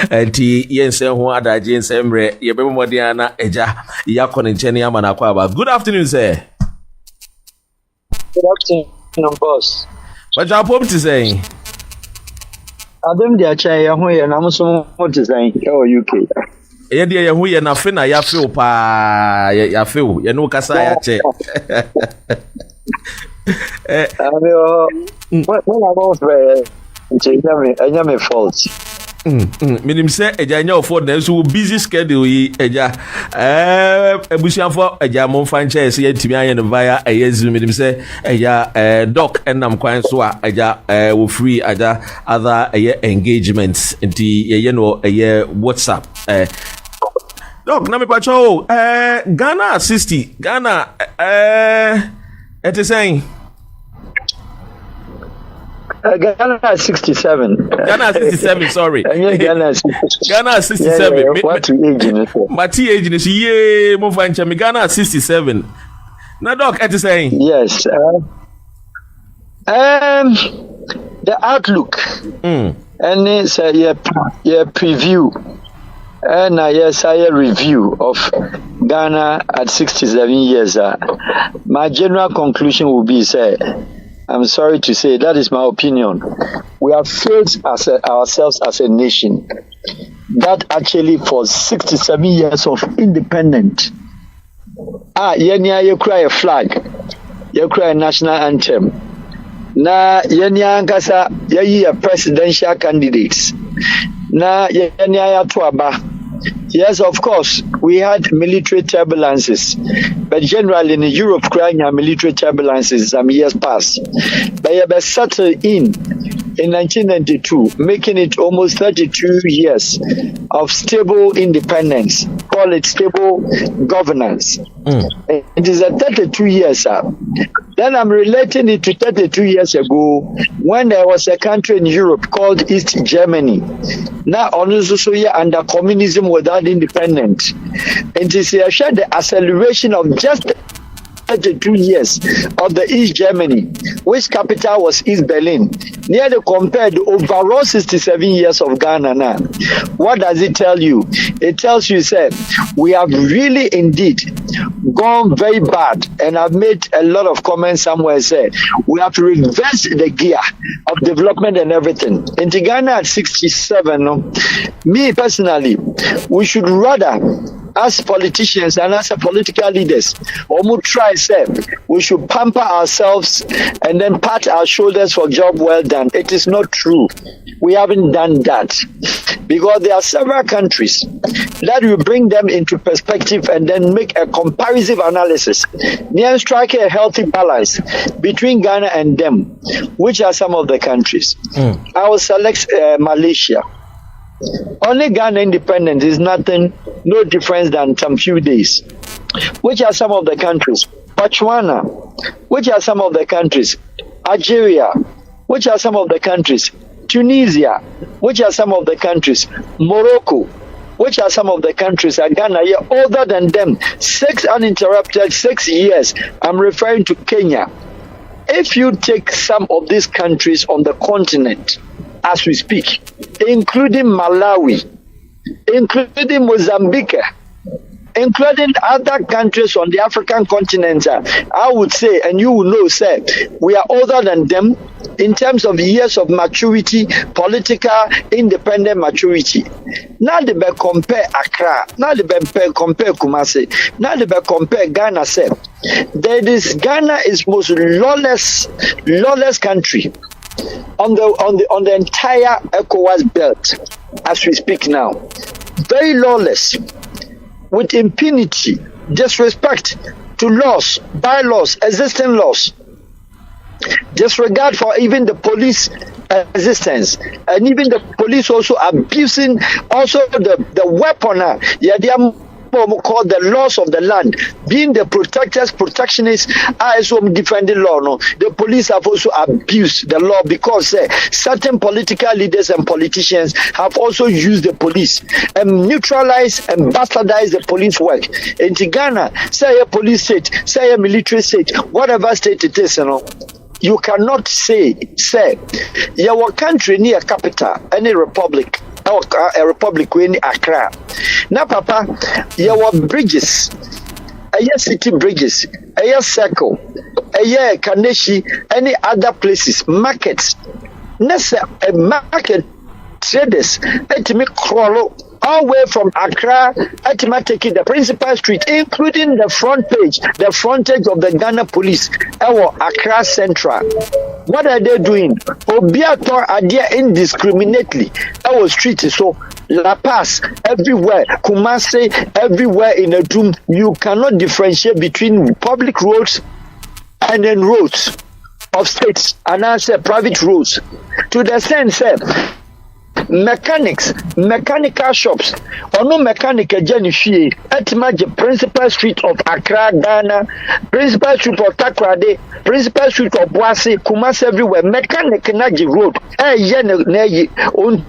Enti yense ho adaje nsemre ye be modern na eja ya kɔ ne nkyɛn ya mana kwa ba. Good afternoon sir. Good afternoon boss. What you pop to say? Adam dia chan ya ho ye na mo so mo to say e UK. Ye dia ye ho ye na fe na ya feel pa ya feel ye no kasa ya che. When I was very enya me fault. Minim say eja nya ofo na so busy schedule yi eja ebusiafo eja mo fan chair say yetimi aye no via Zoom. Minim say eja doc enam kwan so a eja wo free eja other engagements nti ye no WhatsApp doc na me pa cho Ghana 60 Ghana it is saying Ghana 67. Ghana 67, sorry. Ghana 67. What age is it? My age is ye move on me Ghana 67. Now doc it is saying yes. The outlook and it's a preview and yes a review of Ghana at 67 years. My general conclusion will be say I'm sorry to say that is my opinion. We have failed ourselves as a nation. That actually for 67 years of independence, you cry a flag, you cry a national anthem. Na yenya ankasa yayi a presidential candidates. Na yenya ya tuaba. Yes, of course, we had military turbulences, but generally in Europe, crying military turbulences some years past. But you were settled in 1992, making it almost 32 years of stable independence. Call it stable governance. It is a 32 years. Then I'm relating it to 32 years ago when there was a country in Europe called East Germany. Now, honestly, under communism without independence. It is the acceleration of just 32 years of the East Germany, which capital was East Berlin. Nearly compared to overall 67 years of Ghana now. What does it tell you? It tells you, sir, we have really indeed gone very bad, and I've made a lot of comments somewhere, say we have to reverse the gear of development and everything. In Ghana at 67, me personally, we should rather, as politicians and as political leaders, almost try say we should pamper ourselves and then pat our shoulders for job well done. It is not true. We haven't done that because there are several countries that will bring them into perspective and then make a comparative analysis. Near strike a healthy balance between Ghana and them, which are some of the countries. I will select Malaysia. Only Ghana independence is nothing, no difference than some few days. Which are some of the countries? Botswana. Which are some of the countries? Algeria. Which are some of the countries? Tunisia. Which are some of the countries? Morocco. Which are some of the countries? Ghana, older than them. 6 uninterrupted 6 years. I'm referring to Kenya. If you take some of these countries on the continent, as we speak, including Malawi, including Mozambique, including other countries on the African continent, I would say, and you will know, sir, we are older than them in terms of years of maturity, political, independent maturity. Now they be compare Accra, now they be compare Kumasi, now they be compare Ghana, sir. That is, Ghana is most lawless country on the entire ECOWAS belt as we speak now. Very lawless, with impunity, disrespect to laws, bylaws, existing laws, disregard for even the police existence, and even the police also abusing also the weapon. Called the laws of the land, being the protectionists, also defending law. No, the police have also abused the law because certain political leaders and politicians have also used the police and neutralized and bastardized the police work. In Ghana, say a police state, say a military state, whatever state it is, you cannot say your country near capital, any republic, a republic in Accra. Now, Papa, you have bridges, city bridges, circle, Kaneshi, any other places, markets. Nessa a market traders let me crawl all the way from Accra, taking the principal street, including the frontage of the Ghana police, our Accra Central. What are they doing? Obiato are there indiscriminately. Our street is so La Paz everywhere, Kumasi everywhere in a room. You cannot differentiate between public roads and then roads of states and also private roads. To the sense mechanical shops, or no mechanical Jennifer, at the principal street of Accra, Ghana, principal street of Takrade, principal street of Boise, Kumasi everywhere, mechanic Naji road, on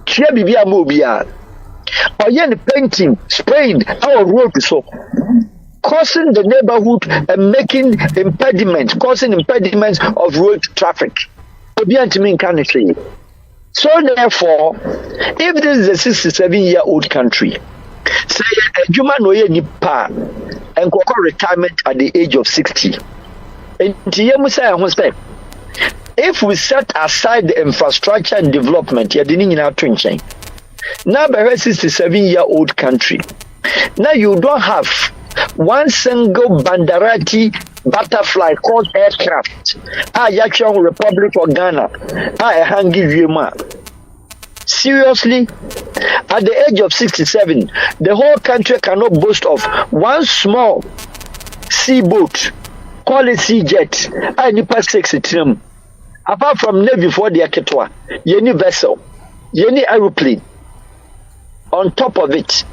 Trebibia Mobia, or yen painting, spraying our road so. Causing the neighborhood and making causing impediments of road traffic. So therefore, if this is a 67-year-old country, say a Juma Noye Nipa and Koko retirement at the age of 60, if we set aside the infrastructure and development, you're dealing in our twinching. Now, by a 67-year-old country, now you don't have one single Bandarati butterfly called aircraft. Yachuan Republic of Ghana. Hangi Yuma. Seriously, at the age of 67, the whole country cannot boast of one small sea boat, call it sea jet. Nipa 63. Apart from Navy for the Aketwa, any vessel, any aeroplane. On top of it,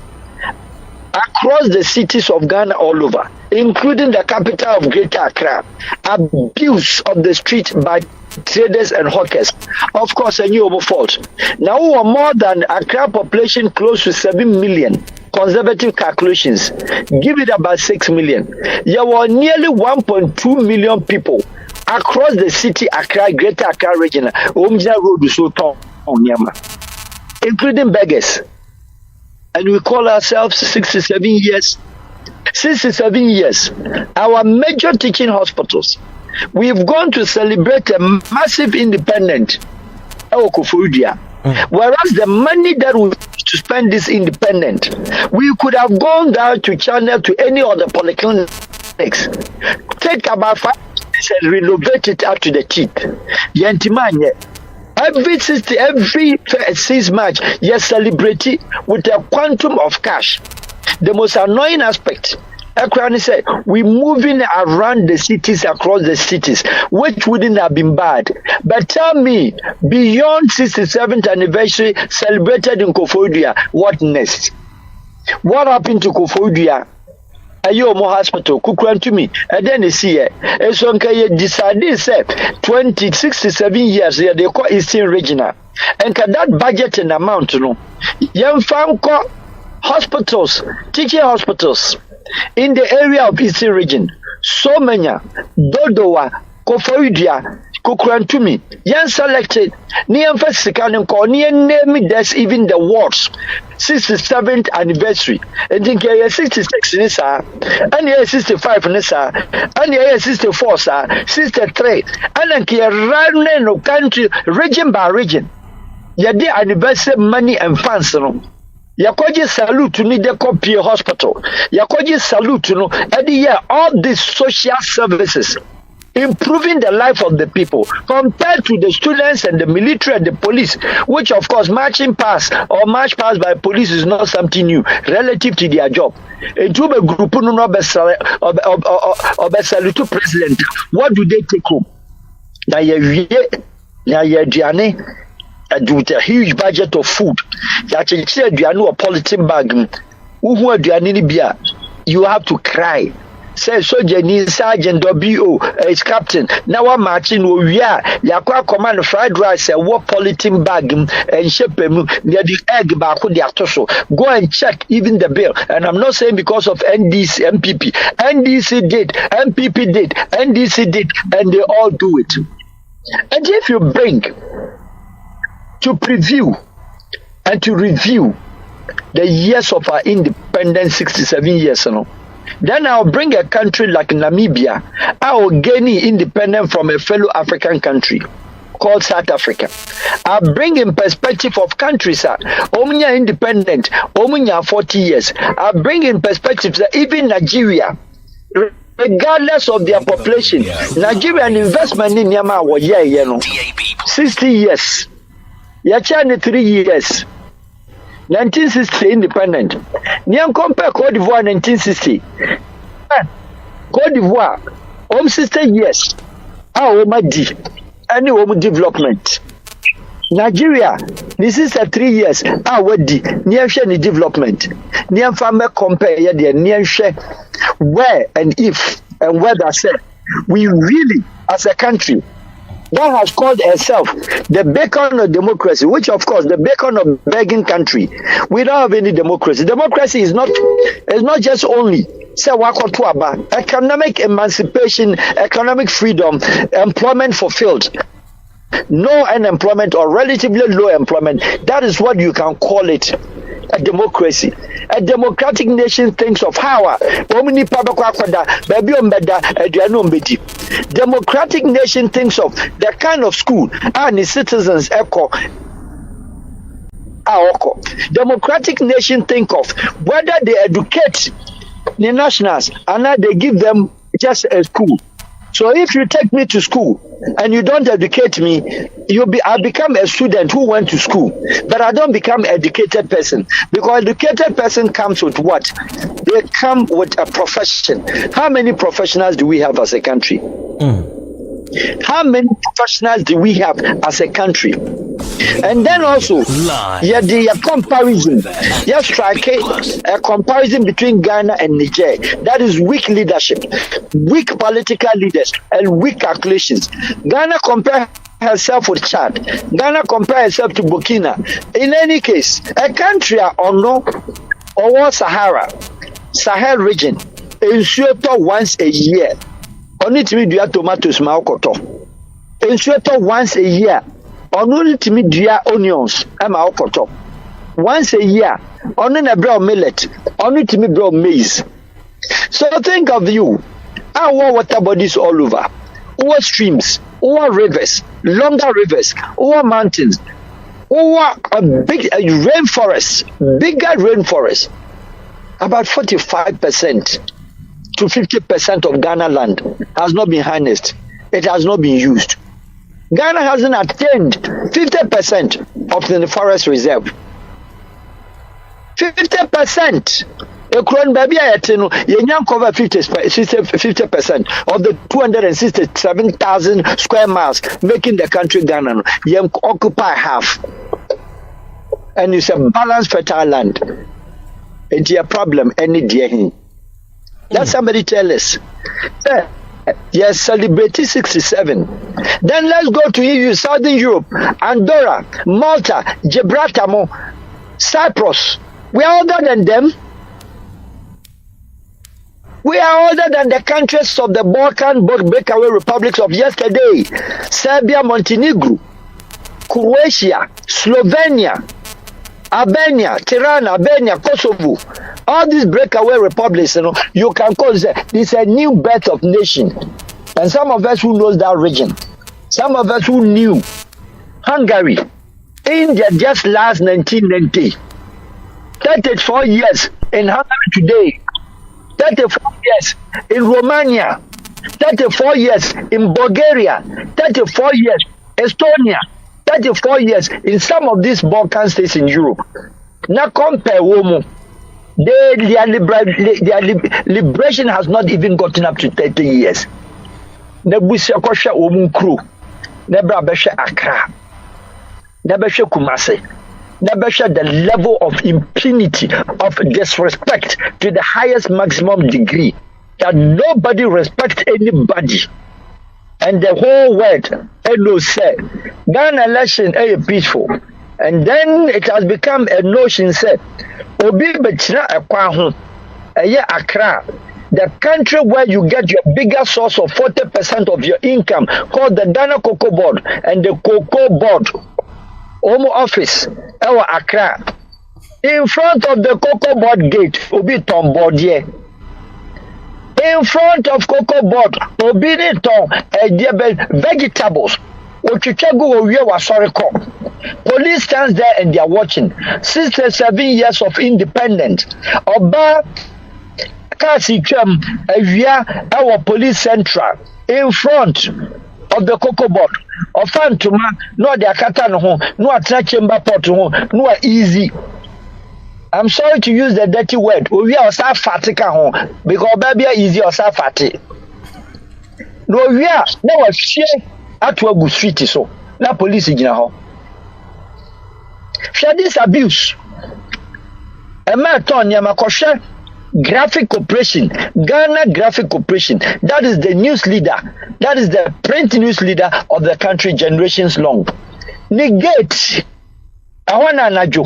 across the cities of Ghana all over, including the capital of Greater Accra, abuse of the street by traders and hawkers. Of course, a new fault. Now we are more than Accra population close to 7 million. Conservative calculations give it about 6 million. There were nearly 1.2 million people across the city Accra, Greater Accra region, Omja Road, including beggars. And we call ourselves 67 years. 67 years. Our major teaching hospitals. We've gone to celebrate a massive independence. Whereas the money that we to spend this independent, we could have gone down to China to any other polyclinics. Take about 5 years and renovate it up to the teeth. Every 6 March, yes, celebrate it with a quantum of cash. The most annoying aspect, Ekrani said, we're moving around the cities, across the cities, which wouldn't have been bad. But tell me, beyond 67th anniversary celebrated in Koforidua, what next? What happened to Koforidua? Ayomo hospital kukran to me and then you see it so nka decided say 67 years they call Eastern Regional and that budget and amount no yam fanko hospitals teaching hospitals in the area of Eastern Region so many Dodowa Koforidua kukran to me yan selected ni emphasica nko ni name there's even the wards 67th anniversary. And think you're 66 in sir, and you're 65 in sir, and you're 64 sir, 63, and then you're running no country region by region. You're the anniversary money and funds. Yakoji salute to need the copy hospital. Yakoji salute to know at the year all these social services. Improving the life of the people compared to the students and the military and the police, which of course march past by police is not something new relative to their job. A group no to president. What do they take home? Now with a huge budget of food. A politin bag. You have to cry. Say soldier sergeant WO is captain. Now I'm marching we are yakwa command fried rice what politin bag and shape near the egg back the atoso. Go and check even the bill. And I'm not saying because of NDC MPP. NDC did, MPP did, NDC did, and they all do it. And if you bring to preview and to review the years of our independence, 67 years, then I'll bring a country like Namibia. I will gain independence from a fellow African country called South Africa. I'll bring in perspective of countries, Omunya independent, Omunya 40 years. I'll bring in perspective that even Nigeria, regardless of their population, Nigerian investment in Yama was 60 years. Yachani 3 years. 1960 independent. Niam compare Cote d'Ivoire 1960. Cote d'Ivoire, 60 years. Di any development. Nigeria, this is 3 years. Di ni development. Niam farmer compare ya the niam where and if and whether said we really as a country that has called herself the beacon of democracy, which of course the beacon of begging country. We don't have any democracy. Democracy is not just only economic emancipation, economic freedom, employment fulfilled. No unemployment or relatively low employment. That is what you can call it a democracy. A democratic nation thinks of how democratic nation thinks of the kind of school and its citizens echo. Democratic nation think of whether they educate the nationals and not they give them just a school. So if you take me to school and you don't educate me, I become a student who went to school, but I don't become an educated person, because educated person comes with what? They come with a profession. How many professionals do we have as a country? How many professionals do we have as a country? And then also, the comparison, strike a comparison between Ghana and Niger. That is weak leadership, weak political leaders, and weak calculations. Ghana compare herself with Chad. Ghana compare herself to Burkina. In any case, a country or Sahel region, insured once a year. Only to me do tomatoes maokoto. Insured once a year. Only to me do onions maokoto. Once a year. Only a brown millet. Only to me brown maize. So think of you. Our water bodies all over. Our streams, our rivers, longer rivers, our mountains, our big rainforest, bigger rainforest. About 45% to 50% of Ghana land has not been harnessed. It has not been used. Ghana hasn't attained 50% of the forest reserve. 50%. Ekron baby ayetino yenyan cover 50% of the 267,000 square miles, making the country Ghana yen occupy half. And it's a balanced fertile land. It's a problem any day. Let somebody tell us. Yes, celebrating 67. Then let's go to EU, Southern Europe, Andorra, Malta, Gibraltar, Cyprus. We are older than them. We are older than the countries of the Balkan breakaway republics of yesterday. Serbia, Montenegro, Croatia, Slovenia, Albania, Tirana, Albania, Kosovo. All these breakaway republics, you can call this a new birth of nation. And some of us who knows that region, some of us who knew Hungary, India just last 1990, 34 years in Hungary today, 34 years in Romania, 34 years in Bulgaria, 34 years Estonia, 34 years in some of these Balkan states in Europe. Now compare women. Their liberation has not even gotten up to 30 years. Nebusia Kosha Womun crew, Nebra Besha Accra, Nebesha Kumase, Nebesha the level of impunity, of disrespect to the highest maximum degree, that nobody respects anybody. And the whole world, said, Ghana election is peaceful. And then it has become a notion said, Obi Betina Akwahu, Accra, the country where you get your bigger source of 40% of your income, called the Ghana Cocoa Board, and the Cocoa Board Home office ɛwɔ Accra. In front of the Cocoa Board gate, obi ton board here. In front of Cocoa Board, obi ni ton vegetables. Ochichego owie wasɔre kɔ. Police stands there and they are watching. 67 years of independence. Oba kasi twam awia ɛwɔ police central in front of the Cocoa Board. Ofantuma no de akata no ho, no atena chamber pot ho, no easy. I'm sorry to use the dirty word. We are so fatika ho because baby easy or so fatty. No we are no share at go street so. Na police gina ho. Share this abuse. A man turn ya makoshe Graphic Corporation, Ghana Graphic Corporation. That is the news leader. That is the print news leader of the country generations long. Negate. Awana najo.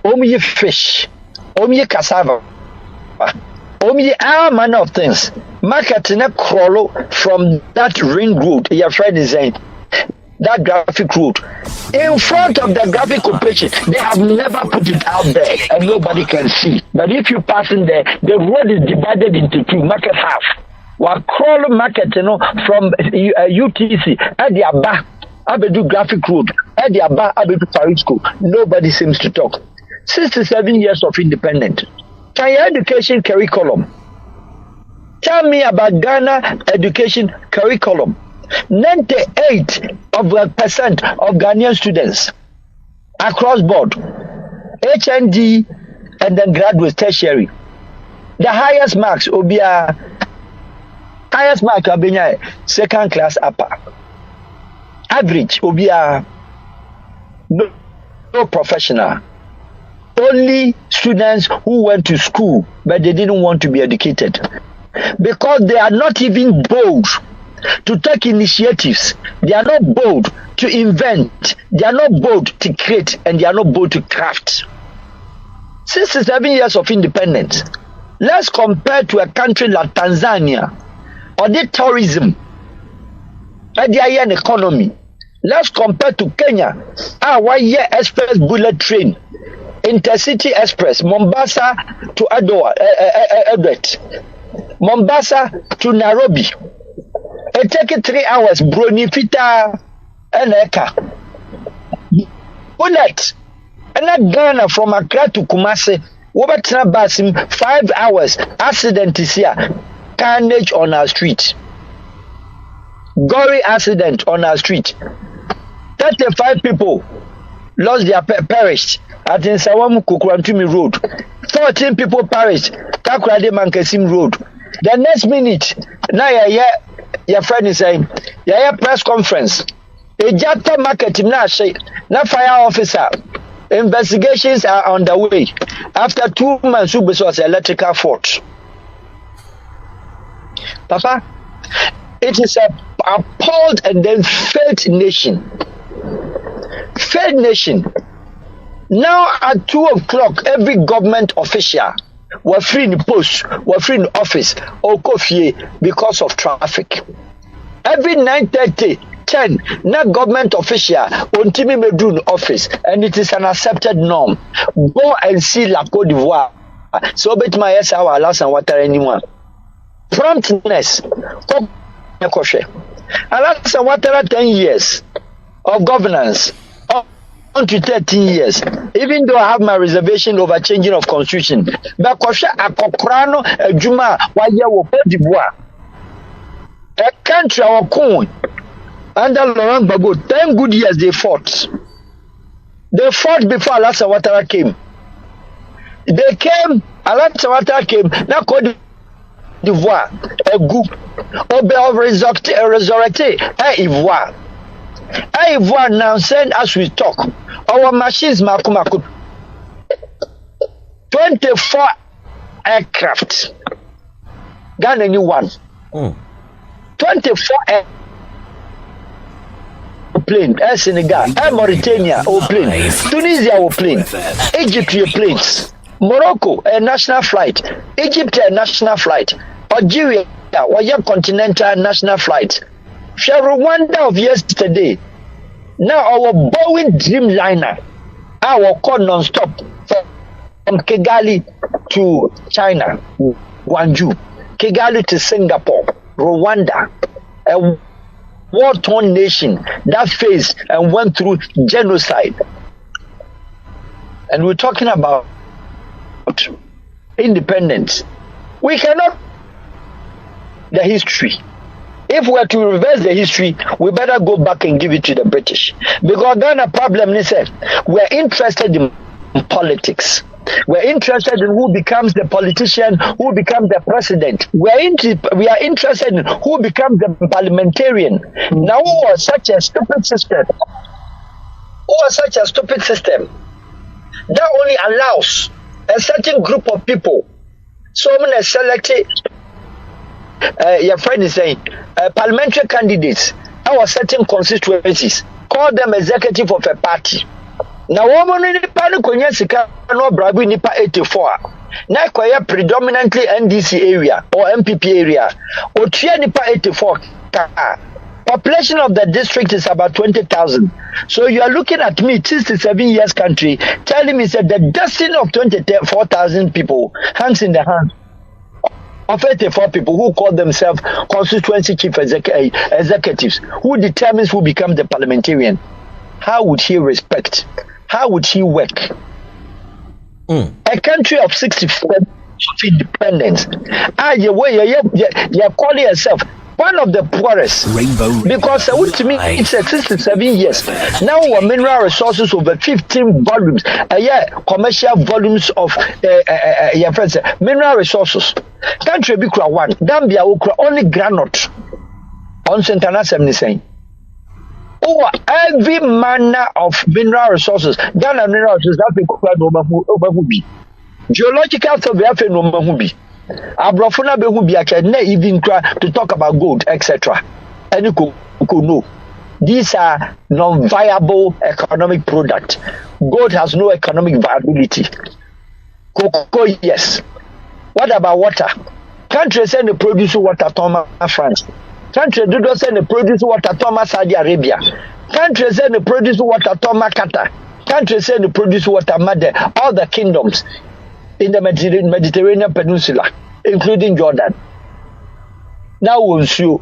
Omiye fish, omiye cassava, omiye all manner of things. Market in a crawl from that ring road. Your friend is saying that graphic road in front of the graphic corporation. They have never put it out there, and nobody can see. But if you pass in there, the road is divided into two. Market half. While crawl market, from UTC at the Abba, Abedu graphic road at the Abba, Abedu Farouk school. Nobody seems to talk. 67 years of independence. Can your education curriculum? Tell me about Ghana education curriculum. 98% of Ghanaian students across board, HND and then graduate tertiary. The highest marks will be second class upper. Average will be no professional. Only students who went to school but they didn't want to be educated because they are not even bold to take initiatives. They are not bold to invent. They are not bold to create, and they are not bold to craft. 67 years of independence. Let's compare to a country like Tanzania or the tourism and the economy. Let's compare to Kenya. 1 year express bullet train. Intercity Express, Mombasa to Eldoret, Mombasa to Nairobi. It takes 3 hours. Bronifita and Eka. Bullet. And not Ghana from Accra to Kumasi. Wobatna Basim 5 hours. Accident is here. Carnage on our street. Gory accident on our street. 35 people lost their perished at Nsawamu Kukurantumi Road. 14 people perished Takrade Mankesim Road. The next minute, now your friend is saying, press conference. A Jata market na fire officer. Investigations are underway. After 2 months, it was electrical fault. Papa, it is a appalled and then failed nation. Failed nation. Now at 2 o'clock, every government official were free in the post, were free in the office, or coffee because of traffic. Every 9:30, 10, now government official on Timi Medu in office, and it is an accepted norm. Go and see La Côte d'Ivoire. So bet my yes, our last and water anyone. Promptness. Alas, and water 10 years of governance. On to 13 years, even though I have my reservation over changing of constitution. But Kosha Akokrano Juma Waya Côte d'Ivoire. A country our coin under Laurent Gbagbo, 10 good years they fought. They fought before Alassane Ouattara came. They came, Alassane Ouattara came, now Côte d'Ivoire, a group, Obe resurrected, Ivoire. Ivoire now send as we talk. Our machines Makumaku 24 aircraft. Ghana new one. 24 airplane. Air Senegal, Air Mauritania, plane. Tunisia, plane. Egypt, planes. Morocco, a national flight. Egypt, a national flight. Algeria, a continental national flight. Rwanda of yesterday, Now our Boeing Dreamliner, our call non-stop from Kigali to China, Guangzhou, Kigali to Singapore, Rwanda, a war-torn nation that faced and went through genocide. And we're talking about independence. We cannot the history. If we are to reverse the history, we better go back and give it to the British. Because Ghana problem is that we're interested in politics. We're interested in who becomes the politician, who becomes the president. We are interested in who becomes the parliamentarian. Now, who was such a stupid system? That only allows a certain group of people. So many selected. Your friend is saying parliamentary candidates. Our certain constituencies. Call them executive of a party. Now, woman in the Panukonya no Brabu Nipa 84. Now, predominantly NDC area or MPP area. Or Nipa 84. Population of the district is about 20,000. So you are looking at me, 67 years country, telling me that the destiny of 24,000 people hangs in the hands of 84 people who call themselves constituency chief executives, who determines who becomes the parliamentarian. How would he respect? How would he work? A country of 64 of independence. You're calling yourself one of the poorest. Rainbow because to me it's 67 years. Now our mineral resources over 15 volumes. Commercial volumes of your friends. Mineral resources. Country be one. Gambia only granite. On international saying. Over every manner of mineral resources. Ghana mineral resources that be over geological survey no mahubi. Abrofuna behu biake ne even to talk about gold, etc. And you could know these are non-viable economic products. Gold has no economic viability. Cocoa, yes. What about water? Country send the produce water to France. Country do not send the produce water to Saudi Arabia. Country send the produce water to Qatar. Country send the produce water all the kingdoms in the Mediterranean Peninsula, including Jordan. Now we'll see.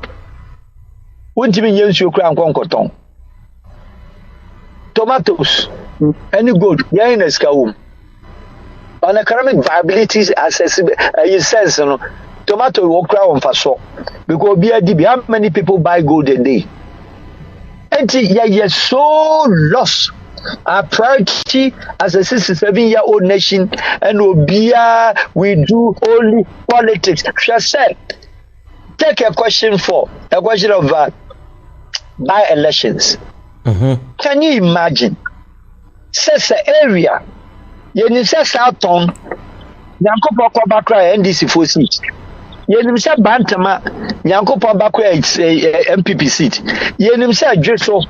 Won't you mean you cry cotton? Tomatoes, any good, in a scout. On economic viability accessible, you sense, tomato will cry on for so. Because BIDB, how many people buy gold a day? And you're so lost. Our priority as a 67-year-old nation, and we do only politics. She said, take a question of by-elections. Can you imagine? Says an area, you say Southton, Yanko Bakra NDC for seat. You say Bantama, Yanko Bakra MPP seat. You say Jesso,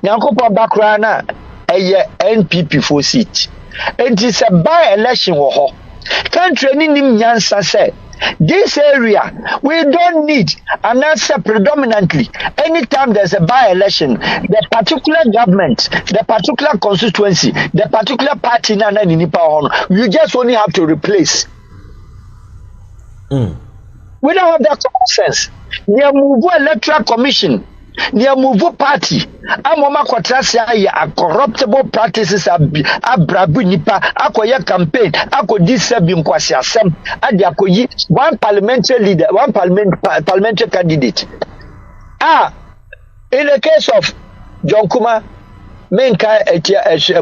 Yanko Bakra NPP for seat. And it's a by-election war. Country nim Nyansa said, this area we don't need an answer predominantly. Anytime there's a by-election, the particular government, the particular constituency, the particular party, you just only have to replace. We don't have that common sense. Near move electoral commission. Near move party, Amoma Quatrasia, a corruptible practices, Abrabu Nipa, Akoya campaign, Ako Disabim Kwasiasem, Adiakoyi, one parliamentary leader, one parliamentary candidate. In the case of John Kuma, Menka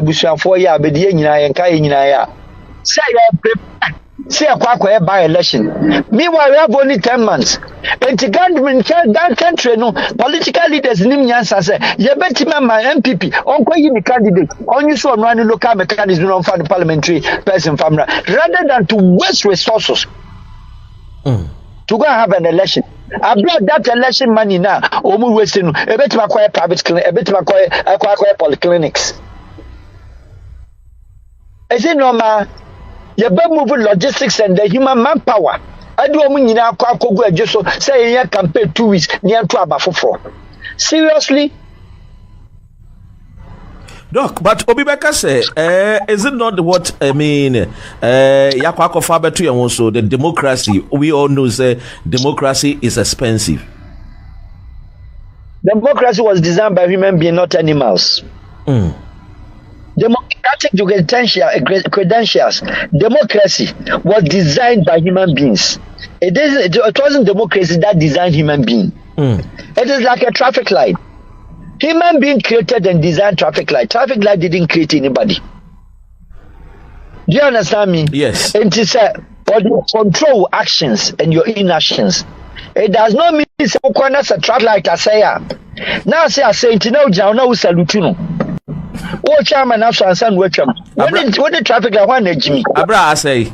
Bushan for ya, Bedia and Kayinaya, say a quack by election. Meanwhile, we have only 10 months. And the government that country, no political leaders, Nimians say, you bet him my MPP, on the candidate, on you so running local mechanism on the parliamentary person family, rather than to waste resources to go and have an election. I brought that election money now, almost wasting a bit of acquire private clinic, a bit of acquire polyclinics. Is it normal? You better move logistics and the human manpower. I do mean you now just so say you campaign 2 weeks near to about 4. Seriously? Doc, but Obibeka say, is it not what I mean? Yakwako Fabetu and also the democracy. We all know say democracy is expensive. Democracy was designed by human beings, not animals. Democratic credentials. Democracy was designed by human beings. It wasn't democracy that designed human being. It is like a traffic light. Human being created and designed traffic light. Traffic light didn't create anybody. Do you understand me? Yes. It is for you control actions and your inactions. It does not mean it's a traffic light. I say, now say, now salute no. Oh, chairman, I'm saying, what the traffic light one Jimmy? Abra say.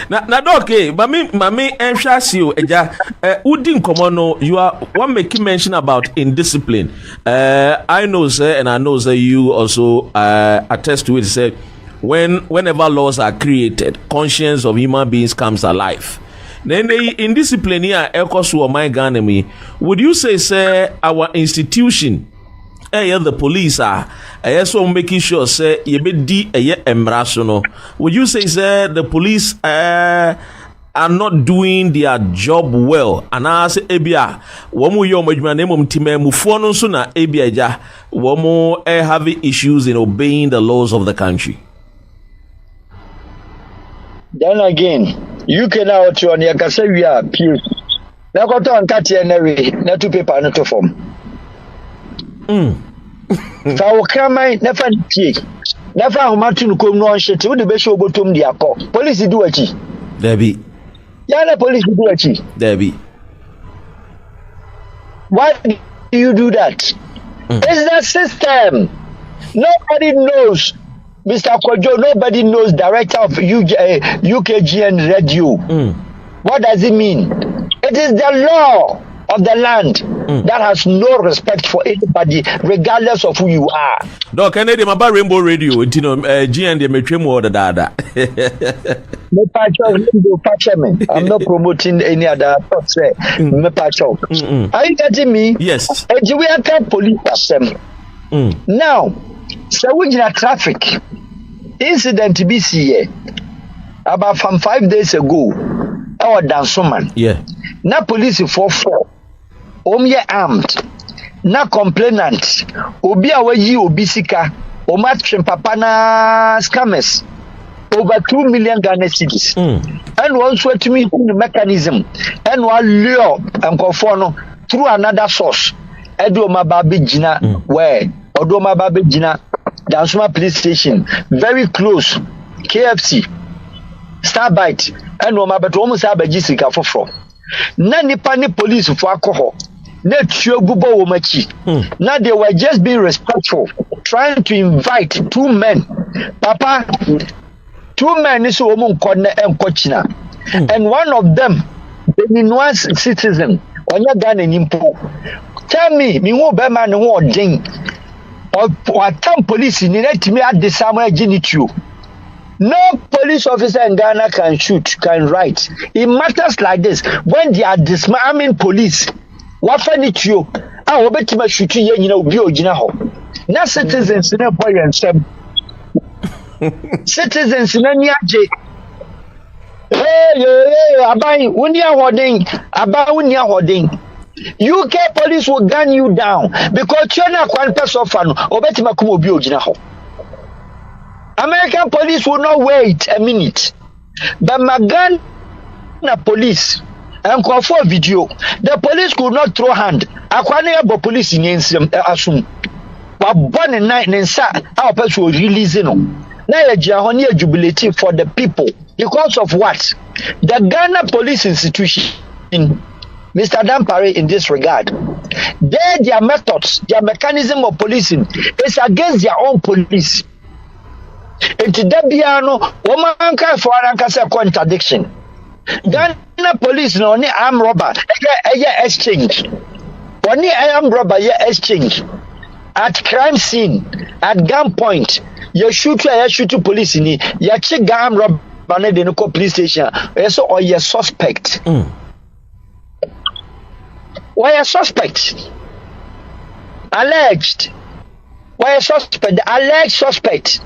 Na doc, mami enhwase o eja udi nkomo you are one making mention about indiscipline. I know sir, and I know sir you also attest to it. Say whenever laws are created, conscience of human beings comes alive. Then indiscipline here echoes to my Ghana. Would you say sir our institution the police are so making sure say you be di embrasono? Would you say sir the police are not doing their job well? And I say ebia womu yo majuma name time mufo no so na ebia ja womu having issues in obeying the laws of the country. Then again, you can now to on yakase we are peers. Na koto ankati enere na two paper no to form. Farouk never tie. Never humatu no kom no onhye te wo de be show botom de akọ. Police do achi. Debi. Yeah, the police do achi. Debi. Why do you do that? It's the system. Nobody knows. Mr. Kojo, nobody knows director of UKGN radio. What does it mean? It is the law of the land that has no respect for anybody, regardless of who you are. Doc, can I about Rainbow Radio? GN the Metrium or the dada. I'm not promoting any other thoughts. Are you getting me? Yes. We are police. Now, so we in a traffic incident to be here about from 5 days ago. Our danceman. Yeah. Na police for 4. Omye armed. Na complainant. Obi awayi obi sika. Omatrim papa na scammers. Over 2 million Ghana cedis. And also to me the mechanism. And one lure and conform through another source. Edo mababe jina where Odo mababe jina Dansuma police station very close KFC Starbite and mababe almost abaji sika for na nipa ni police for alcohol na tuo gubo wo machi na they were just being respectful trying to invite 2 men papa 2 men is wo mun konne enkochina and one of them Benin citizen onya Ghana nimpo tell me wo be man wo odin or tam police ni let me add the Samuel Ginitio. No police officer in Ghana can shoot, can write. It matters like this when they are disarming police. What furniture? I will bet you shoot you be original. Now citizens in a boy and some citizens in a near J. Hey, about unia hoarding. UK police will gun you down because you're not one person fan or bet makumo be original. American police will not wait a minute. But Magana police and call for video. The police could not throw hand. Akwane abo police in assume. But born in night and sa our person will release no. Now you're jubilating for the people. Because of what? The Ghana police institution Mr. Dampare in this regard. Their methods, their mechanism of policing is against their own police. It's Debiano, woman can for an contradiction. Ghana police no only armed robber, exchange. Only armed robber, exchange. At crime scene, at gunpoint, you shoot police in it, you check armed robber, they no police station, or you suspect. Why a suspect? Alleged. Why a suspect? The alleged suspect.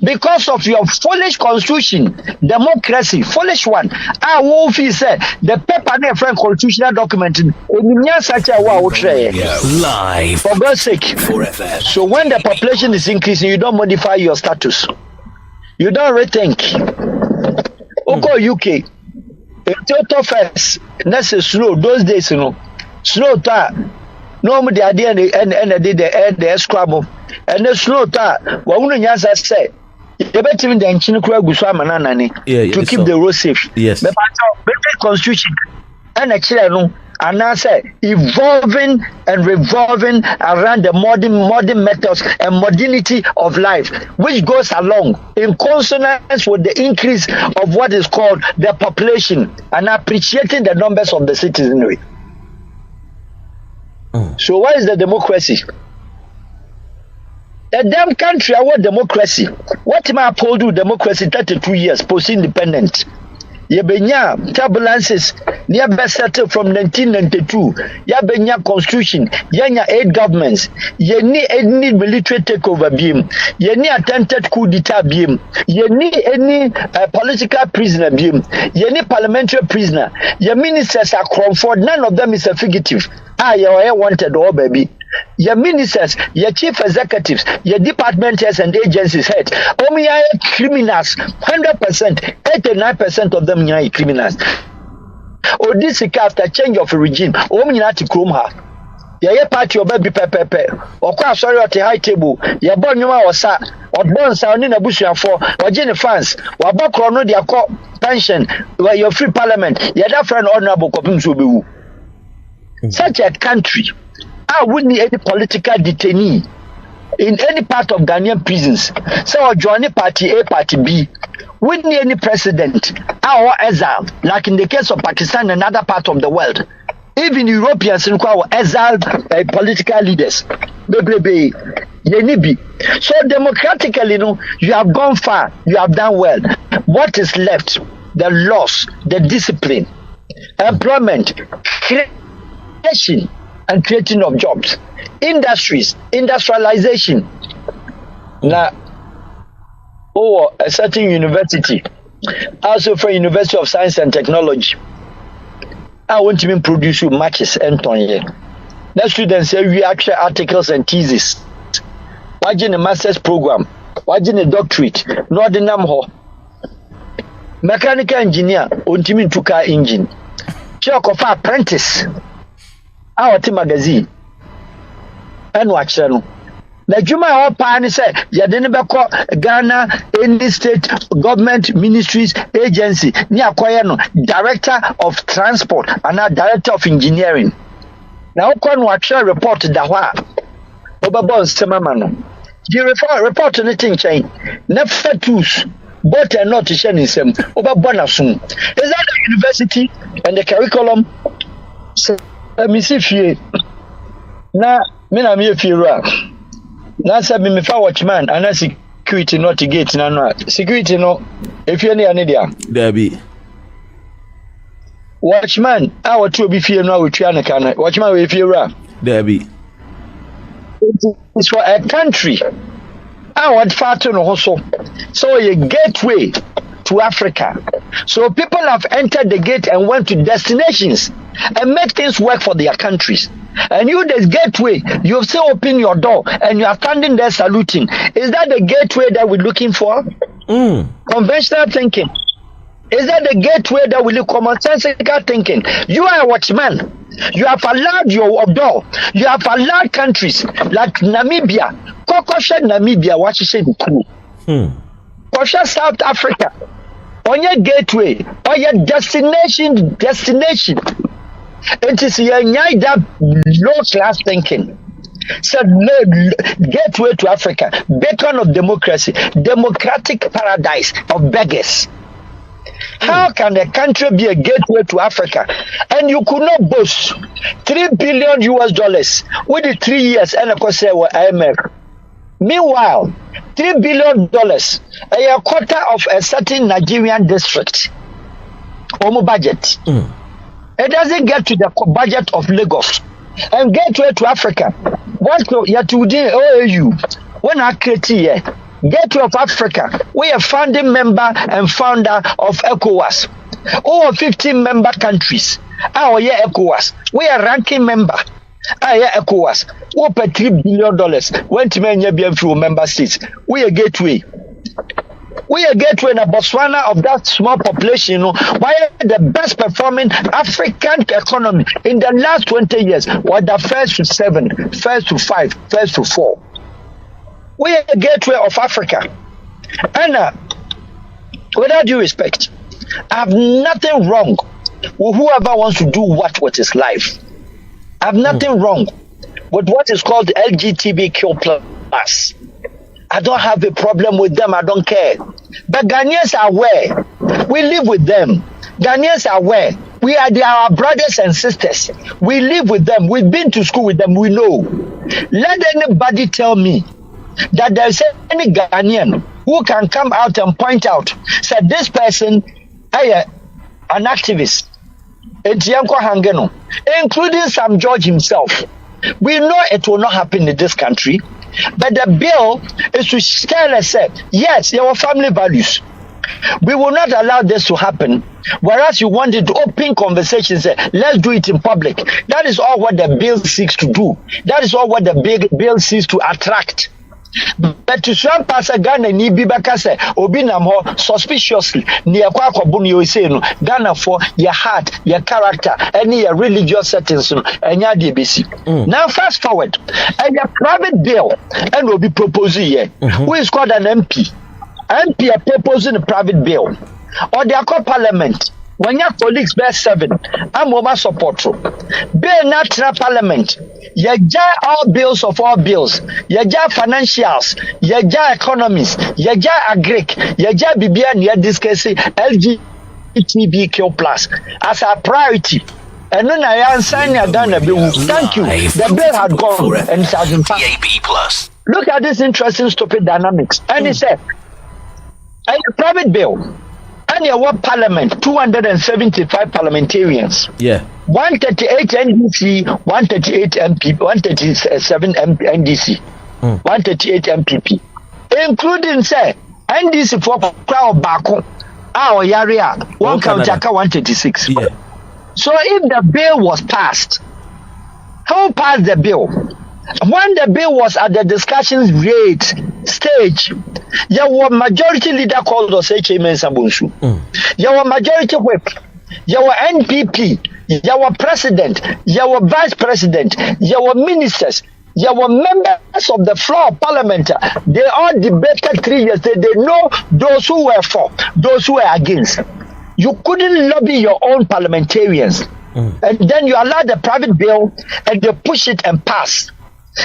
Because of your foolish constitution, democracy, foolish one. Wolfie said the paper name friend constitutional document live for God's sake. Forever. So when the population is increasing, you don't modify your status. You don't rethink. Oko UK, a total first. That's a slow. Those days, you know, slow ta. No more the idea and the scrabble. And the slow ta. What would you say? The better than Chinukura Gusama to keep the road safe. Yes. The constitution and actually and now say evolving and revolving around the modern methods and modernity of life, which goes along in consonance with the increase of what is called the population and appreciating the numbers of the citizenry. So what is the democracy? A damn country, our democracy. What am I uphold to democracy 32 years post-independent? Yebenya turbulences never settled from 1992. Yebenya constitution, yenya 8 governments, any military takeover beam, any attempted coup d'etat beam, any political prisoner beam, any parliamentary prisoner. Your ministers are Crawford, none of them is a fugitive. You wanted all baby. Your ministers, your chief executives, your department heads and agencies heads, only are criminals. 100%, 89% of them are criminals. Or this is after change of regime. Only not to come her. Your party or baby pepe. Or quite sorry at the high table. Your born you or sa or born sound in a bush for or Jenny France or back or no their pension where your free parliament. Your that friend honorable coping to be. Such a country. I wouldn't need any political detainee in any part of Ghanaian prisons. So join party A, party B. Wouldn't need any president or exile, like in the case of Pakistan and other part of the world. Even Europeans who exiled political leaders. So democratically, you have gone far, you have done well. What is left? The laws, the discipline, employment, creation, and creating of jobs, industries, industrialization. Now, a certain university, also for University of Science and Technology, I want to produce you matches and tonye. The students say we actually articles and theses. Watching a master's program, watching a doctorate, not the namho. Mechanical engineer, ultimate to car engine. Check of apprentice. Our team magazine and watch channel. The Juma or Pani said, Yadenebako, Ghana, any state government ministries, agency, near Koyano, director of transport, and now director of engineering. Now, Kon watch a report to Dawa, Obabon Semamano. You report anything chain, never tools, but and not to share in some Obabonasum. Is that the university and the curriculum? Let me see if you now, me if you are. Now, say me for watchman and security not to gate. No, security no. If you any idea, there be watchman. Our two be fear now with Triana can watchman if you are. There be. It's for a country. I want far to know also. So a gateway to Africa. So people have entered the gate and went to destinations and make things work for their countries. And you, the gateway, you've still opened your door and you are standing there saluting. Is that the gateway that we're looking for? Conventional thinking. Is that the gateway that we look commonsensical thinking? You are a watchman. You have allowed your door. You have allowed countries like Namibia. Kokosha Namibia, what you say? Kokosha South Africa. On your gateway, on your destination. It is that low class thinking. So gateway to Africa, beacon of democracy, democratic paradise of beggars. How can a country be a gateway to Africa? And you could not boast $3 billion with the 3 years and of course IMF. Meanwhile, $3 billion, a quarter of a certain Nigerian district, budget. It doesn't get to the budget of Lagos and gateway to Africa. What you to do OAU when I create here. Gateway of Africa. We are founding member and founder of ECOWAS. Over 15 member countries. Our year ECOWAS. We are ranking member. Our ECOWAS. We pay $3 billion. Went to many member states. We are gateway. We are gateway in a Botswana of that small population. Why the best performing African economy in the last 20 years was the first to 7, first to 5, first to 4. We are a gateway of Africa. And with all due respect, I have nothing wrong with whoever wants to do what with his life. I have nothing wrong with what is called LGBTQ plus. I don't have a problem with them. I don't care. But Ghanaians are aware. We live with them. Ghanaians are aware. They are our brothers and sisters. We live with them. We've been to school with them. We know. Let anybody tell me that there's any Ghanaian who can come out and point out, say this person, an activist, including Sam George himself. We know it will not happen in this country, but the bill is to tell us, yes, our family values. We will not allow this to happen. Whereas you wanted to open conversations, let's do it in public. That is all what the bill seeks to do. That is all what the bill seeks to attract. But to some person Ghana ni bi baka say obi nam ho suspiciously ne yakwa akobo ne say no Ghana for your heart, your character, any your religious settings no enya de besi. Now fast forward, and a private bill and will be proposing here. Who is called an MP? MP are proposing a private bill or they are called parliament. When your colleagues bear 7, I'm over support. Bill natural parliament. Yaja all bills of all bills. Yaja financials. Yaja economies. Yaja agric. Yaja BBA near this case LGBTQ plus as a priority. And then I answer Ghana bill. Thank you. The bill had gone and it has been passed. Look at this interesting stupid dynamics. And he said, a private bill. And your what parliament, 275 parliamentarians. Yeah. 138 NDC, 138 MP, 137 NDC, 138 MPP. Including, say, NDC for crowd back our area, one county 136. Yeah. So if the bill was passed, who passed the bill? When the bill was at the discussions rate stage, there were majority leader called us H.M. Sabunsu. There were majority whip. There were NPP. There were president. There were vice president. There were ministers. There were members of the floor of parliament. They all debated 3 years. They know those who were for, those who were against. You couldn't lobby your own parliamentarians. And then you allow the private bill and they push it and pass.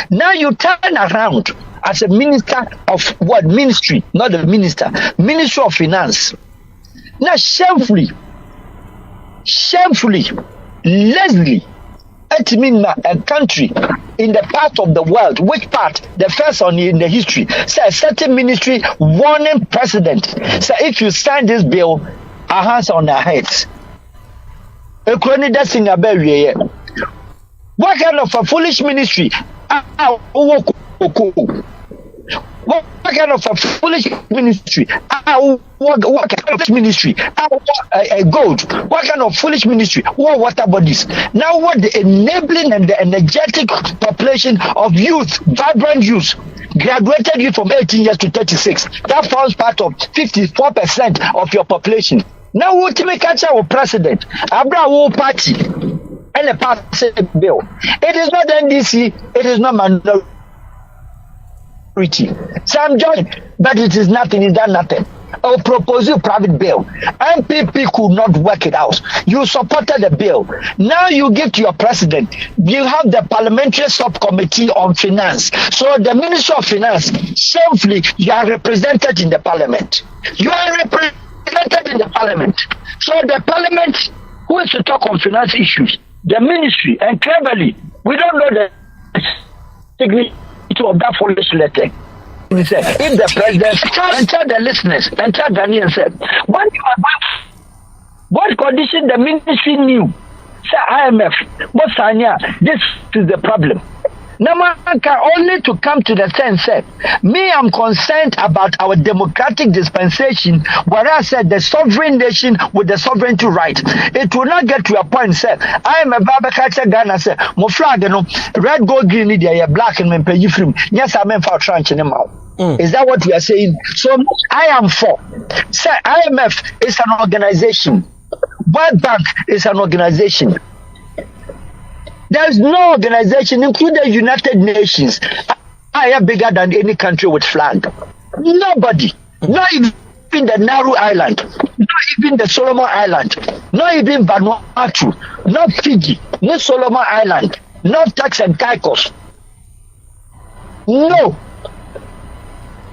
Now you turn around as a minister of what ministry? Not the minister, Ministry of Finance. Now shamefully, lazily, it means a country in the part of the world, which part? The first one in the history. Say a certain ministry warning president. So if you sign this bill, our hands on our heads. What kind of a foolish ministry? What kind of a foolish ministry? What kind of ministry? Gold. What kind of foolish ministry? What water bodies? Now, what the enabling and the energetic population of youth, vibrant youth, graduated you from 18 years to 36. That forms part of 54% of your population. Now, what to make a president? Abraham party. And a pass bill. It is not NDC, it is not minority. Sam George, but it is nothing, it's done nothing. I'll propose you a private bill. MPP could not work it out. You supported the bill. Now you give to your president. You have the parliamentary subcommittee on finance. So the Ministry of Finance, shamefully, you are represented in the parliament. You are represented in the parliament. So the parliament, who is to talk on finance issues? The ministry, and cleverly, we don't know the signature of that foolish letter. He said, if the president, and tell the listeners, and tell Daniel said, what condition the ministry knew IMF, this is the problem. Namanka only to come to the sense that me, I'm concerned about our democratic dispensation, where I said the sovereign nation with the sovereignty right. It will not get to a point, sir. I am a Babakacha Ghana, sir. My flag, red, gold, green, India, black, and men pay you from. Yes, I'm for tranche in the mouth. Is that what we are saying? So I am for. Sir, IMF is an organization. World Bank is an organization. There's no organization, including the United Nations, bigger than any country with flag. Nobody. Not even the Nauru Island. Not even the Solomon Island. Not even Vanuatu. Not Fiji. Not Solomon Island. Not Turks and Caicos. No.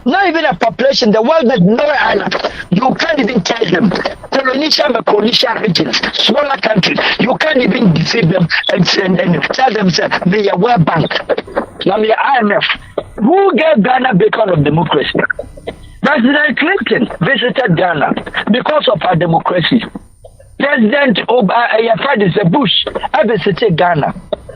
Not even a population. The world has no island. You can't even tell them. Polynesia, Micronesia regions, smaller countries. You can't even deceive them and tell them, say, they are World Bank. Now, the IMF. Who gave Ghana beacon of democracy? President Clinton visited Ghana because of our democracy. President Bush visited Ghana.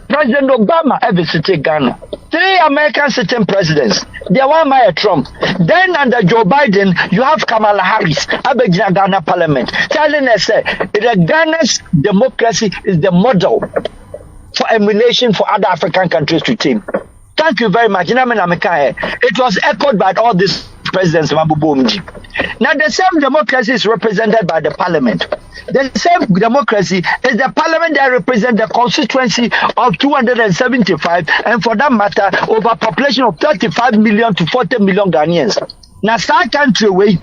President Obama visited Ghana. 3 American sitting presidents. They one by Trump. Then under Joe Biden, you have Kamala Harris, Abidjan Ghana Parliament, telling us that Ghana's democracy is the model for emulation for other African countries to take. Thank you very much. It was echoed by all these presidents. Now the same democracy is represented by the parliament. The same democracy is the parliament that represents the constituency of 275, and for that matter, over population of 35 million to 40 million Ghanaians. Now, that country way,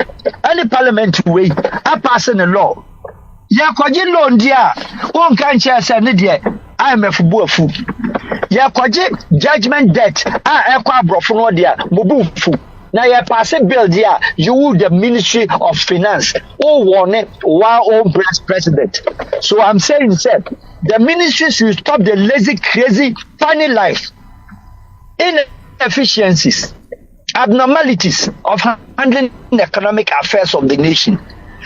any parliament way, are passing a law. Ya kwaji loan dia, one can't share Sanidia. I am a fubu. Ya kwaji judgment debt, ekwa brofuno dia, mubu. Now you pass a bill there, you the Ministry of Finance, warn it, own president. So I'm saying, sir, the ministry should stop the lazy, crazy, funny life, inefficiencies, abnormalities of handling the economic affairs of the nation,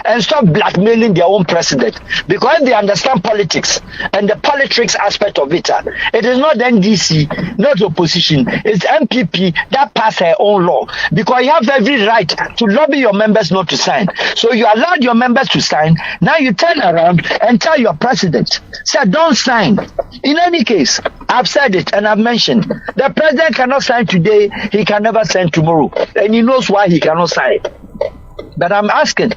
and stop blackmailing their own president, because they understand politics and the politics aspect of it. It is not NDC, not opposition, it's MPP that pass their own law, because you have every right to lobby your members not to sign. So you allowed your members to sign, now you turn around and tell your president, say don't sign. In any case, I've said it and I've mentioned, the president cannot sign today, he can never sign tomorrow, and he knows why he cannot sign. But I'm asking,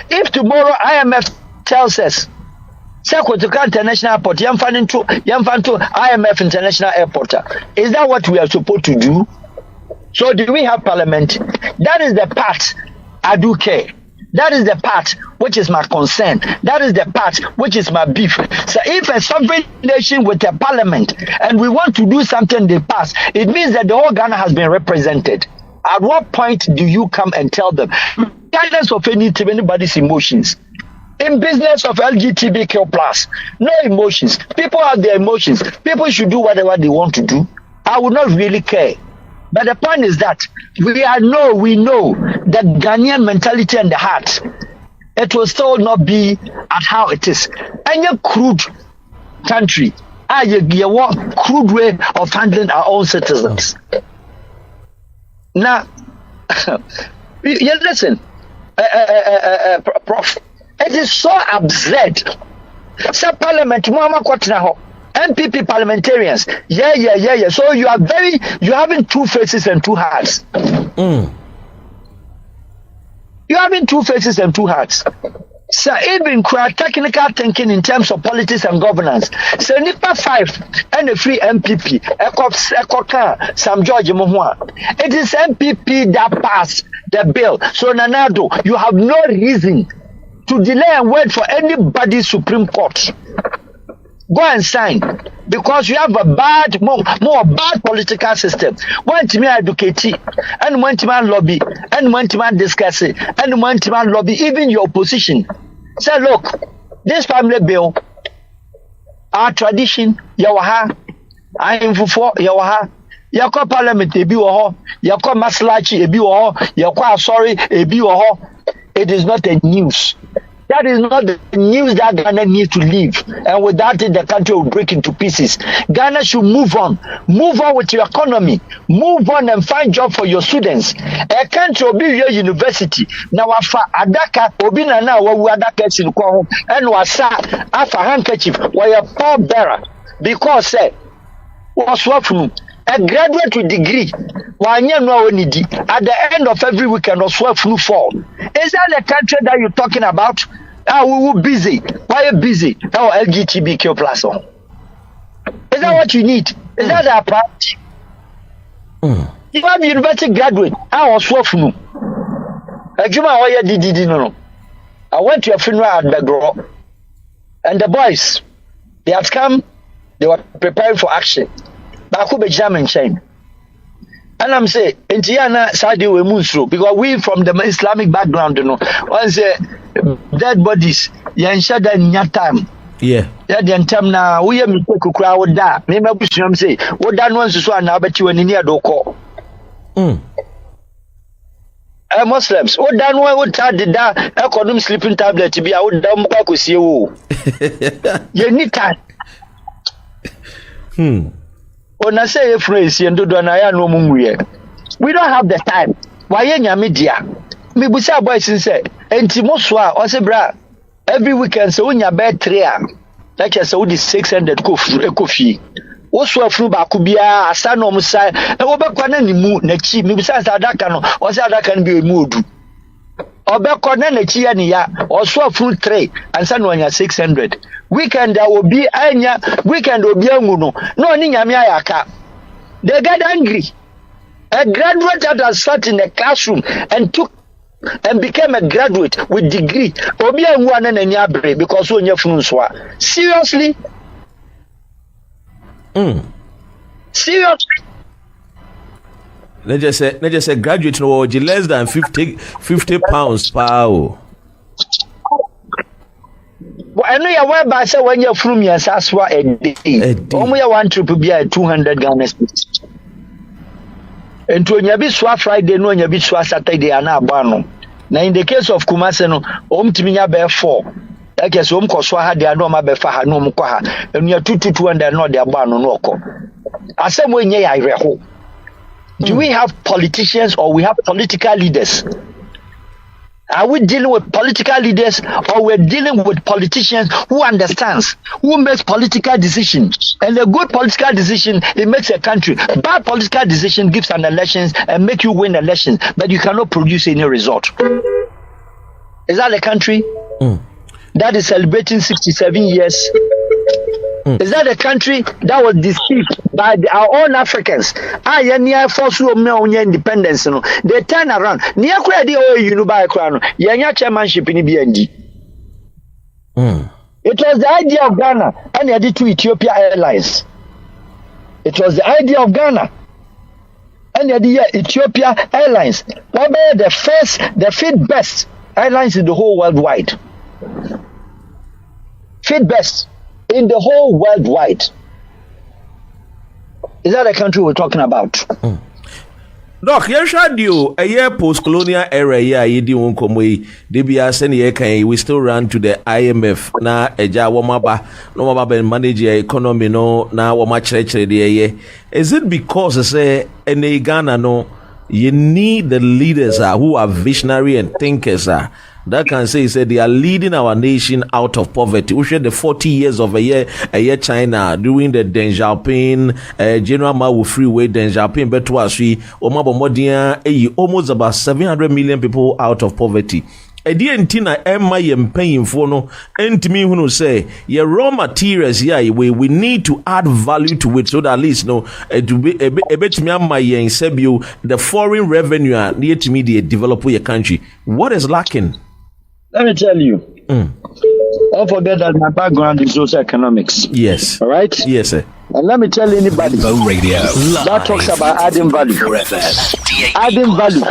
if tomorrow IMF tells us, Sekotuka International Airport, Yamfanto IMF International Airport, is that what we are supposed to do? So do we have parliament? That is the part I do care. That is the part which is my concern. That is the part which is my beef. So if a sovereign nation with a parliament and we want to do something they pass, it means that the whole Ghana has been represented. At what point do you come and tell them? Guidance of anybody's emotions. In business of LGBTQ plus, no emotions. People have their emotions. People should do whatever they want to do. I would not really care. But the point is that we know the Ghanaian mentality and the heart. It will still not be at how it is. And your crude country, crude way of handling our own citizens. Now, you listen, Prof. It is so absurd. Some parliament, MPP parliamentarians, yeah. So you having two faces and two hearts. You having two faces and two hearts. So even technical thinking in terms of politics and governance. So NIPA 5 and the free MPP, Sam George Mohua. It is MPP that passed the bill. So Nanado, you have no reason to delay and wait for anybody's Supreme Court. Go and sign, because you have a more bad political system. When to me educate, and when to man lobby, and when to man discuss it, and when to man lobby, even your opposition. Say, look, this family bill, our tradition, yawaha, I am for yawaha, yako parliament ebi woho, yako maslachi ebi woho, yako sorry ebi woho. It is not a news. That is not the news that Ghana needs to live. And without it, the country will break into pieces. Ghana should move on. Move on with your economy. Move on and find job for your students. A country will be your university. Now, adaka, obina na wawu adaka silikwa and wasa afa handkerchief where a poor bearer. Because, say, a graduate with degree, at the end of every weekend, or flu fall. Is that the country that you're talking about? We were busy. Why are you busy? Oh, LGBTQ plus. Is that what you need? Is that our priority? If I'm a university graduate, I was flu. I went to a funeral at Begro, and the boys, they had come, they were preparing for action. Baku be German chain. And I'm saying, Intiana Saudi we move through because we from the Islamic background, you know. Once dead bodies, you ensure that in your time. Yeah. Yeah, the time now we have to cry with that. Maybe I'm say, what that one's so now, bet you in near do call. Muslims, what that one would tell the da, I call them sleeping tablet to be out down back with you. You need time. When I say a phrase, we don't have the time. Why in your media? Me busa boys say, and Timoswa, or say, bra, every weekend, so when your bed 3 like I said, 600 coffee. Also, flew back could be a son of Messiah, and over Quanani mood, Nechi, me besides that can, or that can be a mood. Or back on Nechi and ya, or so full tray, and son when you're 600. Weekend there will be anya weekend will be no ninyamiaka. They got angry. A graduate that has sat in a classroom and became a graduate with degree. Obi one and nyabre because when you funuswa. Seriously? Seriously? Let's just say graduate no less than 50 pounds per hour. I know you're well by say when you're from your Saswa a day. Only one trip will be at 200 Ghana. And to your bit Friday, no, your bit Saturday, and now Bano. Now, in the case of Kumaseno, to me, bear 4. I guess home Koswa had their normal befaha no mukwaha, and you're 2 and they're not their Bano no. As some way, I reho. Do we have politicians or we have political leaders? Are we dealing with political leaders or we're dealing with politicians who understands, who makes political decisions? And a good political decision, it makes a country. Bad political decision gives an elections and make you win elections, but you cannot produce any result. Is that a country that is celebrating 67 years? Is that a country that was deceived by our own Africans? Near force independence. They turn around. Near credit you know by a crown. Yanya chairmanship in BND. It was the idea of Ghana and added to Ethiopia Airlines. It was the idea of Ghana and the Ethiopia Airlines. Probably the 5th best airlines in the whole worldwide. 5th best in the whole worldwide. Is that a country we're talking about? Doc, a year post-colonial era, yidi unkomwe, DBA seni we still run to the IMF. Na eja wamaba, no wamaba manage your economy, no, na wama chere de. Is it because say ene Ghana no, you need the leaders who are visionary and thinkers that can say they are leading our nation out of poverty. We share the 40 years of a year China during the Deng Xiaoping General Mao Freeway Deng Xiaoping Betuashi Omabomodia almost about 700 million people out of poverty. Ntina Emma yem paying for no entimi who say your raw materials we need to add value to it so that at least no to be a bit me my yen sebio the foreign revenue near to me the develop your country. What is lacking? Let me tell you. Don't forget that my background is also economics. Yes. All right? Yes, sir. And let me tell anybody that talks about adding value. Adding value.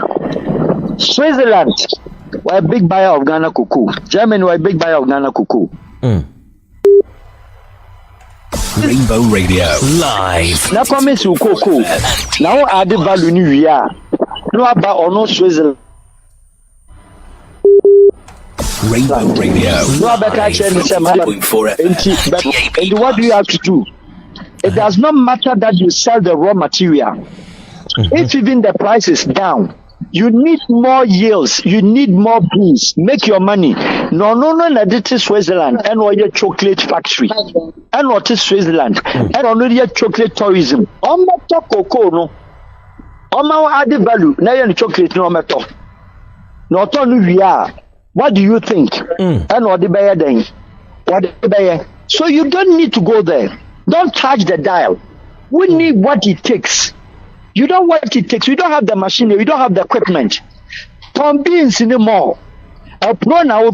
Switzerland were a big buyer of Ghana cocoa. Germany were a big buyer of Ghana cocoa. Rainbow Radio live. Now come to cocoa. Now adding value new year. No about or no Switzerland. Rainbow Radio. No better change and what do you have to do? It does not matter that you sell the raw material. If even the price is down, you need more yields, you need more beans, make your money. No, this is Switzerland and or your chocolate factory. And what is Switzerland? And on your chocolate tourism. On matter cocoa no. On my added value, now your chocolate no matter. Not only we are. What do you think? And what the buyer then? What the buyer? So you don't need to go there. Don't charge the dial. We need what it takes. You don't know what it takes. We don't have the machinery. We don't have the equipment. Tom beans in the mall. A pro now,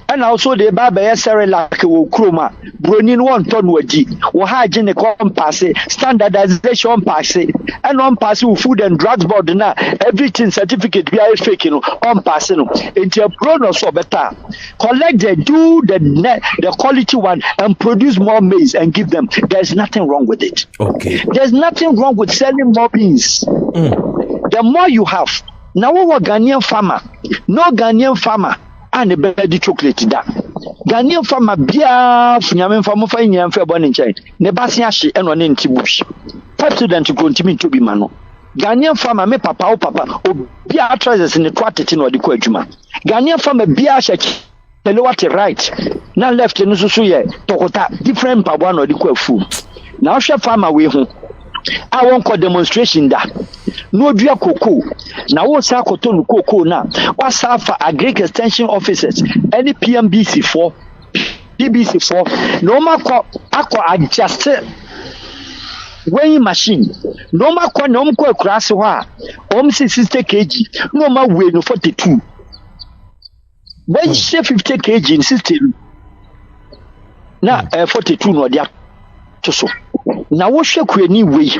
and also the Baba Cerelac will chroma. Brunin 1 ton waji. Or hygiene compass, standardization pass, and on pass food and drugs board now. Everything certificate we are faking on passing. Into a pro no so better. Collect the quality one and produce more maize and give them. There's nothing wrong with it. Okay. There's nothing wrong with selling more beans. The more you have. Now what Ghanaian farmer, no Ghanaian farmer, and a baby chocolate da. Ghanaian farmer bia funyamen farmer fa nyam fa born in China. Ne basiashi and one in Tibush. President to continue to be mano. Ghanaian farmer me papa bia tries in the quartet or the Kwajuma. Ghanaian farmer bia shaki tell what right. Now left in Susuye, Tokota, different Pawan or the Kwafu. Now shall farmer we home. I won't call demonstration that no dria cocoa. Now what's our cotton cocoa now? What's our for agri extension officers? Any PMBC4, PBC4, no more aqua adjust weighing machine. No more no more crass wa 60 kg, no more weight no 42. When she 50 kg in system now 42 no dia to so. Na wo hwe kwani wei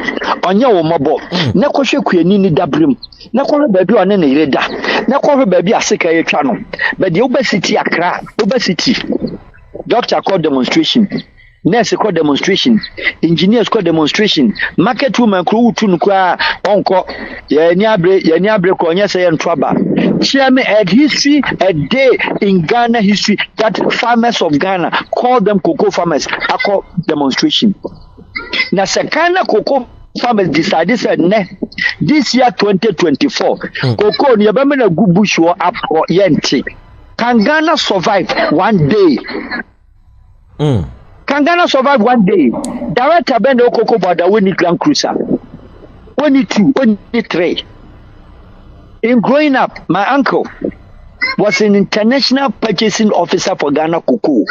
onye wo mobo na ko hwe kwani ni dabrem na ko baabi one na yire da na ko baabi aseka ye twa no but the obesity akra obesity doctor call demonstration nurse call demonstration engineers call demonstration market woman kro wutu nkwa onko ye ni abre ko onye se ye ntwaba share me a history a day in Ghana history that farmers of Ghana call them cocoa farmers I call demonstration. Now, Sakana cocoa farmers decided this year 2024, cocoa Yabamana Gubush or up or Yenti. Can Ghana survive one day? Can Ghana survive one day? Director Bendo Cocoa Bada Winnie Grand Cruiser. Only 2, only 3. In growing up, my uncle was an international purchasing officer for Ghana cocoa.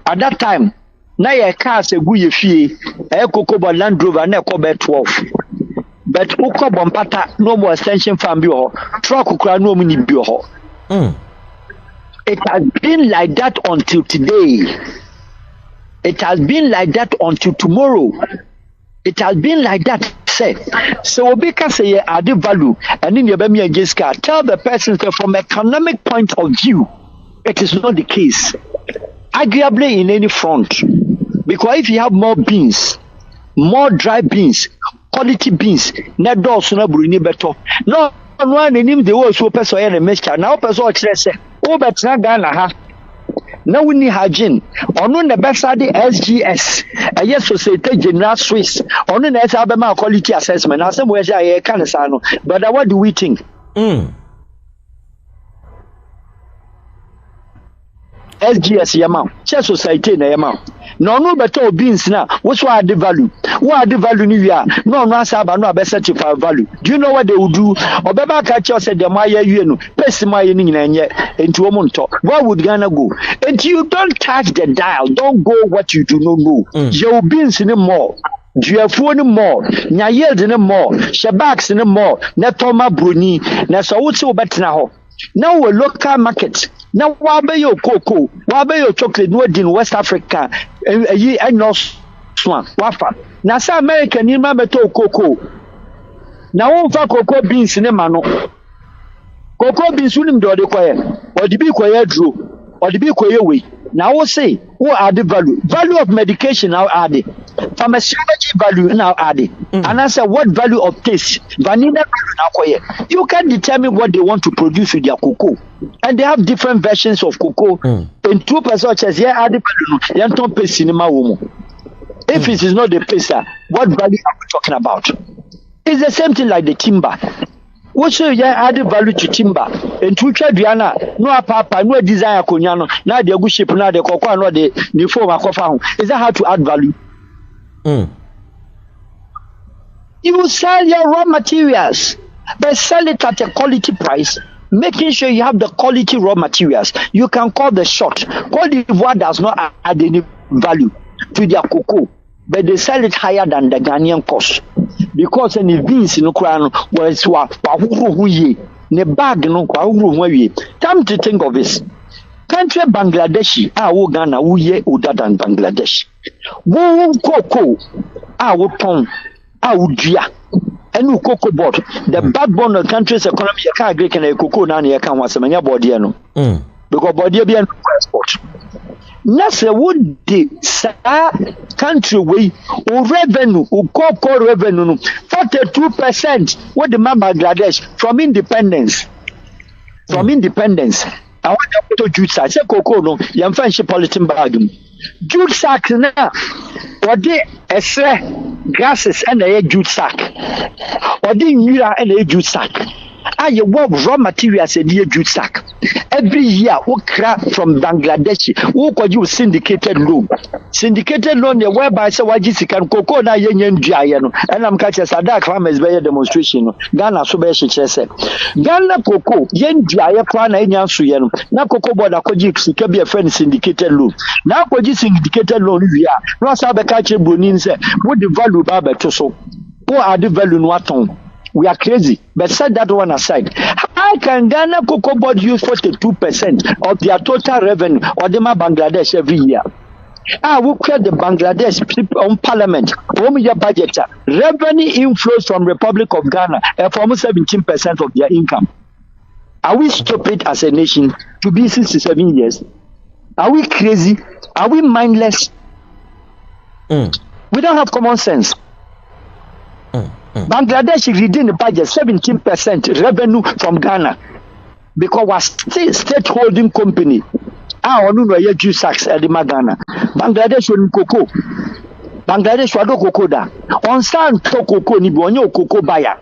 At that time, na your cars a good fee, a cocoa Land Rover, and a cover 12. But Uko Bompata, no more extension farm bureau, truck no mini bureau. It has been like that until today. It has been like that until tomorrow. It has been like that. Say, so because say add value, and in your Bemi and Jessica, tell the person that from economic point of view, it is not the case. Arguably in any front, because if you have more beans, more dry beans, quality beans, net doors no bruni better. No one in him the world so person and a mixture. Now person say, oh but Ghana ha. Now we need hygiene. On the best side SGS, a yes Societe General Swiss. On the next Alabama quality assessment. I say where I can say no. But what do we think? SGS yamam, Chess Society na yamam. No better beans now. What's why the value? What the value new year? No saba no be certified value. Do you know what they will do? Obeba catch us said the maya you know, pesima into omonto. Where would Ghana go? And you don't touch the dial, don't go what you do not know. Your beans in the mall. Duafuo no more, nya yield no more, shabaks no more, na toma bruni, na so wo se obetena ho. Now we local market. Now what be your cocoa? What be your chocolate? No in West Africa. And no swan. Wafa. Now say American you remember to cocoa. Now we cocoa beans in the mano. Cocoa beans unim do de kwaye. Or the be kwaye drew. Or the be kwaye we. Now we say what are the value? Value of medication now are they? pharmacology value now added. And I said, what value of taste? Vanilla value now. You can determine what they want to produce with their cocoa. And they have different versions of cocoa. And 2% as yeah, added value. You don't pay cinema woman. If it is not the pesa, what value are we talking about? It's the same thing like the timber. What's your added value to timber? And to Diana, no papa, no desire conyano, now the good ship, now the cocoa, no the new form of coffee. Is that how to add value? You sell your raw materials, but sell it at a quality price, making sure you have the quality raw materials. You can call the shot. Cote d'Ivoire does not add any value to their cocoa, but they sell it higher than the Ghanaian cost because any beans in Ukraine was ne bag no time to think of this. Country Bangladeshi wo Ghana wo ye older than Bangladesh. Wo cocoa wo pon wo dua and cocoa board the backbone of the country's economy you can't agree can cocoa na you can was manya body no because body be an export. Nasa would the country way or revenue or cocoa revenue 42% what the Bangladesh from independence. I want to jute sack. Say cocoa no, yam fancy polythene bag. Jute sack na. Or they gases and a jute sack. Or they mira and a jute sack. You work raw materials in the jute sack. Every year, we crap from Bangladesh. We could use syndicated loan. Syndicated loan, the whereby say what you can cocoa na yen giant. And I'm catching a dark farmers by a demonstration. Ghana so be she say. Ghana cocoa yen giant plan in Yansuyan. Now cocoa board a coji can be a friend syndicated loan. Now coji syndicated loan we are. No sabe catch Brunin say what the value baba to so. What are the value in what on? We are crazy, but set that one aside. How can Ghana Cocoa Board use 42% of their total revenue or the Bangladesh every year? We create the Bangladesh on parliament, home year budget, revenue inflows from Republic of Ghana for almost 17% of their income. Are we stupid as a nation to be 67 years? Are we crazy? Are we mindless? We don't have common sense. Bangladesh is reading the budget 17% revenue from Ghana because we're still state holding company. No juice sacks at the Ghana. Bangladesh will cocoa. Bangladesh will cocoa da. On stand to cocoa ni bonyo cocoa buyer.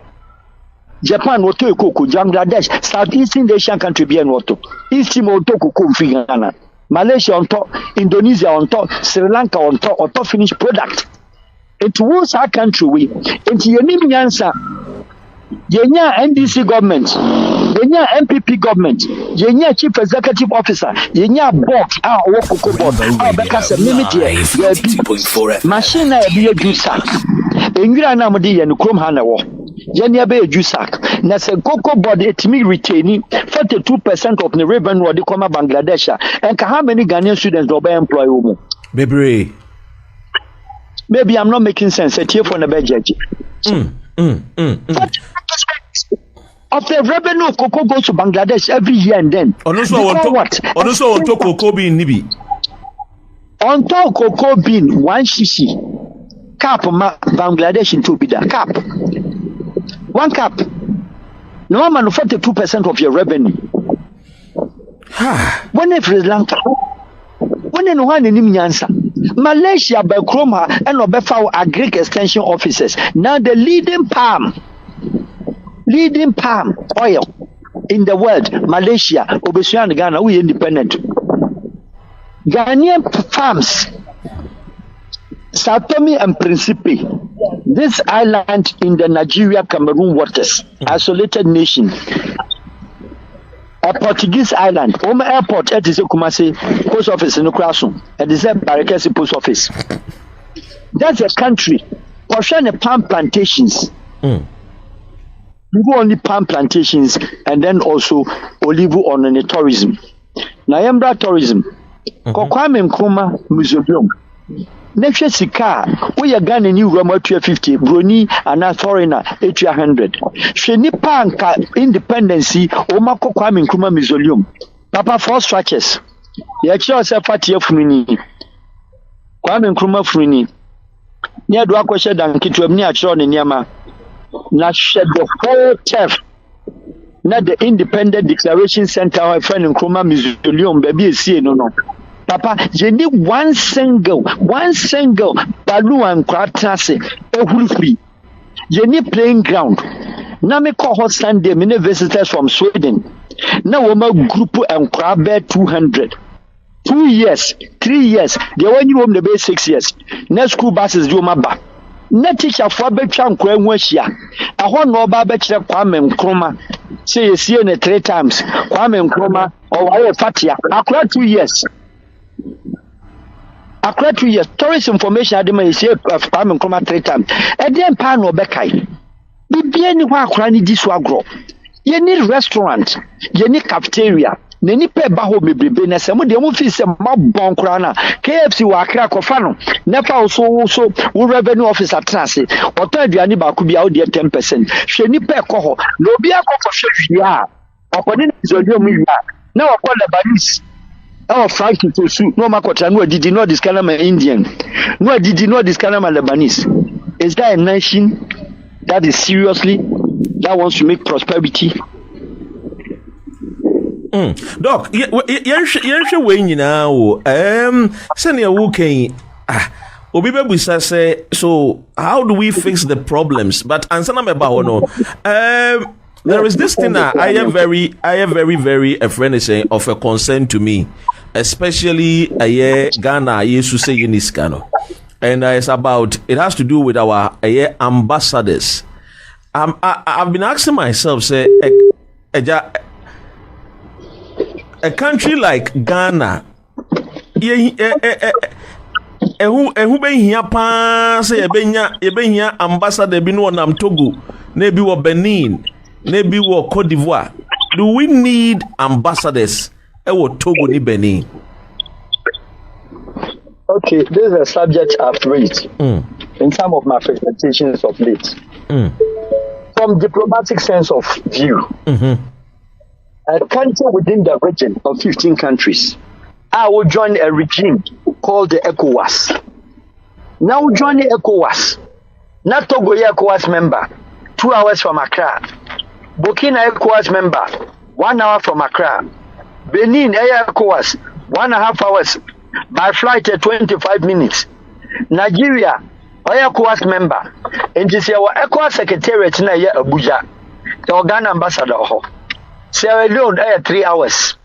Japan will to cocoa. Bangladesh, Southeast Asian country be water. East Timor to cocoa free Ghana. Malaysia on top, Indonesia on top, Sri Lanka on top, or top finished product. It was our country we into your answer. Yenya NDC government, Yenya MPP government, Yenya chief executive officer, Yenya board, cocoa board, because limit machine be a juice sack. In Granamadi and Chrome Hanawa, Yenya be a juice sack. Nasa cocoa board it me retaining 42% of the revenue of the Koma Bangladesh. And how many Ghanaian students will employ? Baby. Maybe I'm not making sense. A tear for the budget. Of the revenue of cocoa goes to Bangladesh every year and then. Also, on top cocoa bean nibi. On top cocoa bean, 1 shishi cap Bangladesh into bida cap. 1 cap. No man 42% of your revenue. When Sri Lanka, when no one in answer. Malaysia by Chroma and Obefa Agric Extension Officers. Now the leading palm oil in the world, Malaysia, Obesuan and Ghana, we independent. Ghanaian farms, Sao Tome and Principe, this island in the Nigeria Cameroon waters, isolated nation. A Portuguese island, home airport at the Kumasi post office in Ukraine, at the Barakesi post office. That's a country. Portion of palm plantations. We go only palm plantations and then also olive on the tourism. Nayambra tourism. Kokwame Nkrumah Museum. Next sika, we are Ghana new Roma 250, Bruni and a foreigner 800. Sheni Panka independency, Omako Kwame Nkrumah Mausoleum. Papa 4 structures. The actual Safati of Mini. Kwame Nkrumah Frini. near do akɔhyɛ dan ketewa mu ne akyerɛ ne nneɛma na hyɛ the whole turf na the Independent Declaration Center of friend Nkrumah Mausoleum baby esie no papa you need one single balloon and kwatase ehurufri you need playing ground na me call hot Sunday me visitors from Sweden na wo ma group and crab 200 2 years 3 years they when you home the base 6 years next school buses do ma ba na teacher for betwa nkwa hu ahia aho no ba ba kire Kwame Nkrumah say you see ne 3 times Kwame Nkrumah or why fatia akwa 2 years akwa 2 years tourist information adema you see Kwame Nkrumah 3 times e dem pa no be kai bibia ni ho akwa ni di so agro you need restaurant you need cafeteria na nipa ba ho bebrebe na se mo de mo fi se mabon kra na KFC wa akra kofa no nefa so wo revenue officer trase oto aduane ba ku bia wo de 10% hwe nipa ekoho na obi akofo hwe hwia akoni na zodie mu hwia na wakọ Lebanese our Frank to su no makota no adidi no discount ma Indian no adidi no discount ma Lebanese. Is that a nation that is seriously that wants to make prosperity? Doc, yɛnhwɛ wei nyinaa wo sɛnea wokan obi bɛbusa sɛ so how do we fix the problems but ansa na mɛba hɔ no there is this thing that I am very a friend is saying of a concern to me, especially Ghana yesu say uniskano, and it's about it has to do with our ambassadors. I've been asking myself say a country like Ghana ehu be hia pa say yebenya ambassador bi no nam Togo na bi wo Benin na bi wo Cote d'Ivoire. Do we need ambassadors wo Togo ni Benin? Okay, this is a subject I've raised in some of my presentations of late. From diplomatic sense of view, a country within the region of 15 countries, I will join a regime called the ECOWAS. Now join the ECOWAS. Not Togo ECOWAS member, 2 hours from Accra. Burkina ECOWAS member, 1 hour from Accra. Benin ECOWAS, 1.5 hours. By flight 25 minutes. Nigeria ECOWAS member. And this is our ECOWAS secretariat na Abuja. The Ghana ambassador. Sierra Leone 3 hours.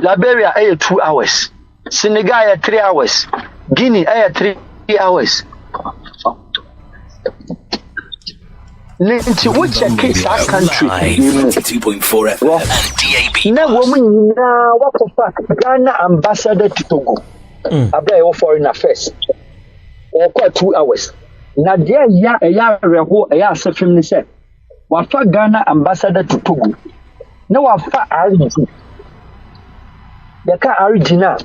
Liberia 2 hours. Senegal 3 hours. Guinea 3 hours. Which case our country 2.4 FM and DAB. Now woman what the fuck Ghana ambassador to Togo. Abra foreign affairs. Or quite 2 hours. Now there ya reho asefim ni say. Wafa Ghana ambassador to Togo. Now wafa origin. Yaka original.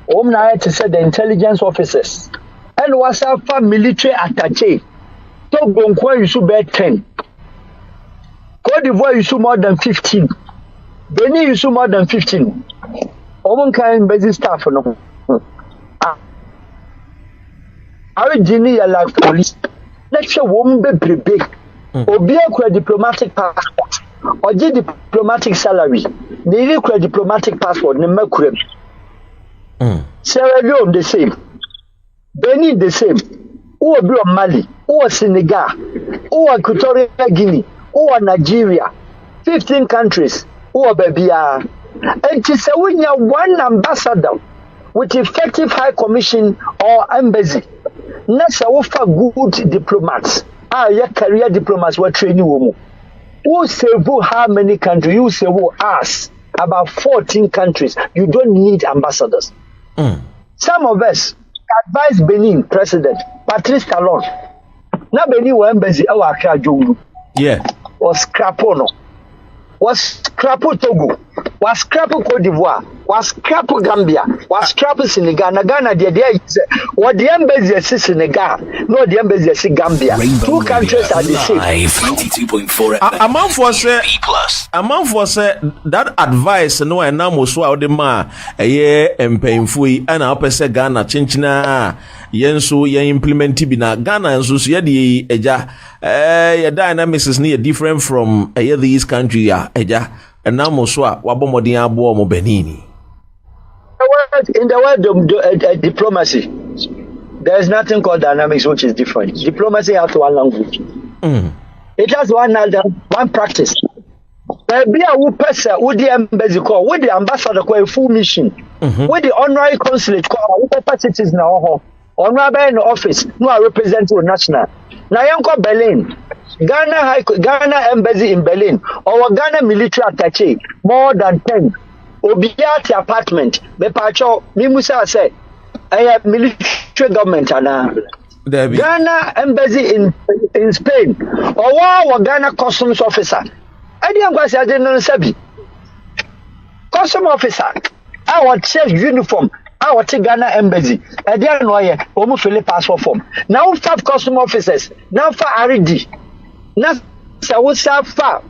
Na to say the intelligence officers. And wasafa military attaché. Togo nkwa you should bet 10. Cote d'Ivoire you should more than 15. Benin you should more than 15. Omun kind basic staff no. Originally you like police. Let's show woman be prepare. Obi akwa diplomatic passport. Oje diplomatic salary. Need akwa diplomatic passport ne makurem. Sierra Leone the same. Benin the same. Who be on Mali, who Senegal, who Equatorial Guinea, who Nigeria, 15 countries, who baby and to say when you one ambassador with effective high commission or embassy, that's a good diplomats. Your career diplomats were training women. Who save how many countries? You save us about 14 countries. You don't need ambassadors. Some of us advise Benin president Patrice Talon. Na Benin wa embassy e wa Accra Jowu. Yeah. Was scrapo Togo. Was scrapo Cote d'Ivoire. Was scrapo Gambia. Was scrapo Senegal. Na Ghana there is what the embassy is Senegal. No the embassy is Gambia. Rainbow 2 countries are the same. 92.4 FM. Amount for say A man for say that advice no and now so out the ma a year and painful and upper say Ghana chinchina yenso ye implement bina Ghana and so ye eja your dynamics is near different from a year these country eja and now moswa wabomodia bo mo benini. In the world of diplomacy, there is nothing called dynamics which is different. Diplomacy has one language. It has one practice. Be a person with the embassy call, with the ambassador call a full mission, with the honorary consulate call, with the facilities now, honorary in the office, no are representing national. Now you go Berlin, Ghana embassy in Berlin, or Ghana military attaché, more than 10. Obiati apartment, Bepacho, Mimusa said, I have military government Ghana embassy in Spain, or Ghana customs officer. I didn't know Sabi. Custom officer, our chef uniform, our Ghana embassy. I didn't know yet, almost fill passport form. Now 5 custom officers, now for RD. Now, Sawusa far.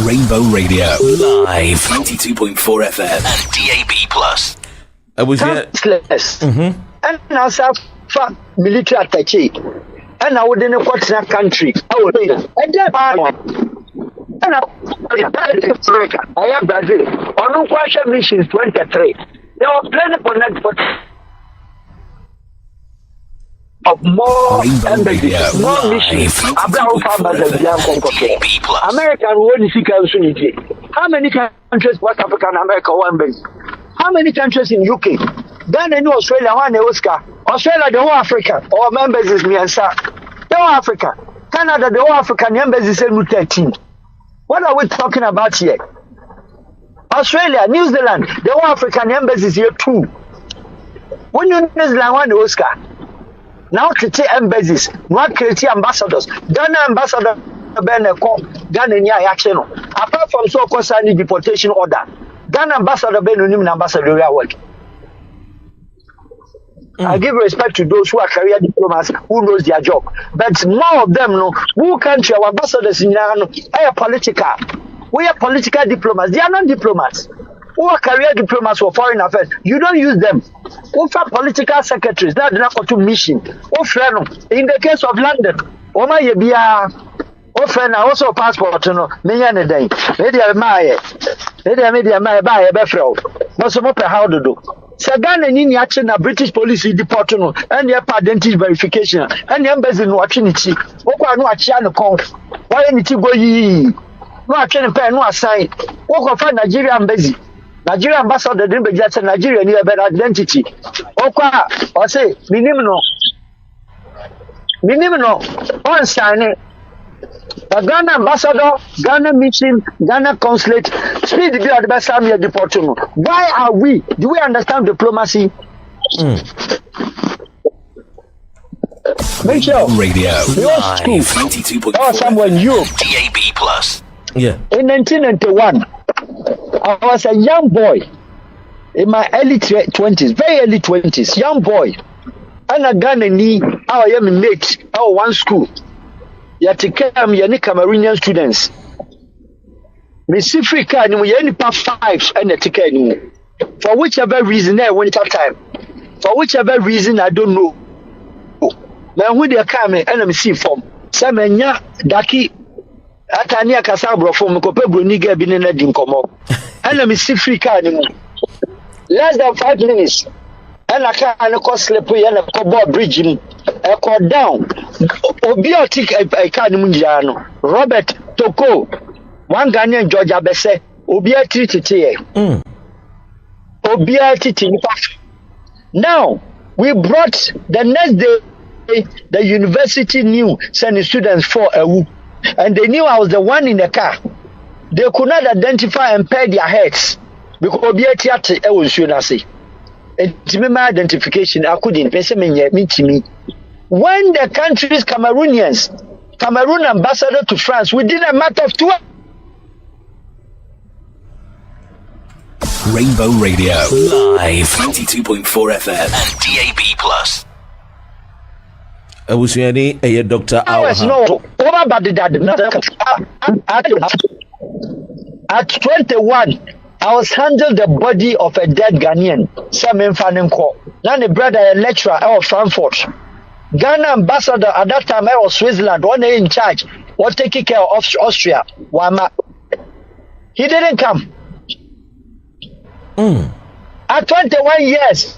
Rainbow Radio live 92.4 FM and DAB+. I was here. And now for military attaché. And I would in a quarter country. I would be. And then I am Brazil. On no question missions 23. They were planning for next of more embassies, more missions. Abraham farmers and young American won't see council. How many countries West Africa and America one base? How many countries in UK? Ghana in Australia, one Oscar. Australia, the whole Africa. Our members is me and sir. The whole Africa. Canada, the whole African members is 13. What are we talking about here? Australia, New Zealand, the whole African members is here 2. When you New Zealand one Oscar. Now create embassies, not create ambassadors. Ghana ambassador Ghana near action. Apart from so concerning deportation order, Ghana ambassador Ben ambassadorial work. I give respect to those who are career diplomats who knows their job. But more of them know who country our ambassadors in are political. We are political diplomats. They are not diplomats. Who are career diplomats for foreign affairs? You don't use them. Who are political secretaries? That do not go to mission. In the case of London, Oma Yebia, friend also passport. No, media day. Media my buy a befro. No, some how to do. Sagan and in action a British police deportation and their identity verification and the embassy no opportunity. Okwa no achiano con. Why any go ye? No action pen no assign. Okwa for Nigeria embassy. Nigeria ambassador didn't be just Nigeria near better identity. Okwa or say minimum on sign. The Ghana ambassador, Ghana mission, Ghana consulate, speed the bill at the best time here deportation. Why are we? Do we understand diplomacy? Make sure Radio your school 92.4 or somewhere in Europe. DAB+. Yeah. In 1991, I was a young boy in my early 20s, very early 20s, young boy. And a Ghana ni our young mate, our one school. Yatikam yani Cameroonian students. Miss Africa and we only pass 5 and the ticket anymore. For whichever reason, I went that time. For whichever reason, I don't know. Now, when they come and I'm see from Samanya Daki Atania Casabro from Copebro Niga Binena Dinkomo. And I'm see free car anymore. Less than 5 minutes. And I can't call slip and a cobalt bridge in a cord down. Obiotic a canimujano. Robert Toko, one Ghanaian George Abese, Obiati Titi. Obiati Titi. Now, we brought the next day, the university knew sending students for a whoop. And they knew I was the one in the car. They could not identify and pay their heads. Because Obiati was should I say. It's my identification. I couldn't. When the country's Cameroon ambassador to France, within a matter of 2 hours. Rainbow Radio live 92.4 FM and DAB+. Abusuani a Dr. hours no over but at 21 I was handling the body of a dead Ghanaian, Samuel Fanenko. Now the brother a lecturer out of Frankfurt. Ghana ambassador at that time I was Switzerland, one day in charge, was taking care of Austria. Wama. He didn't come. At 21 years,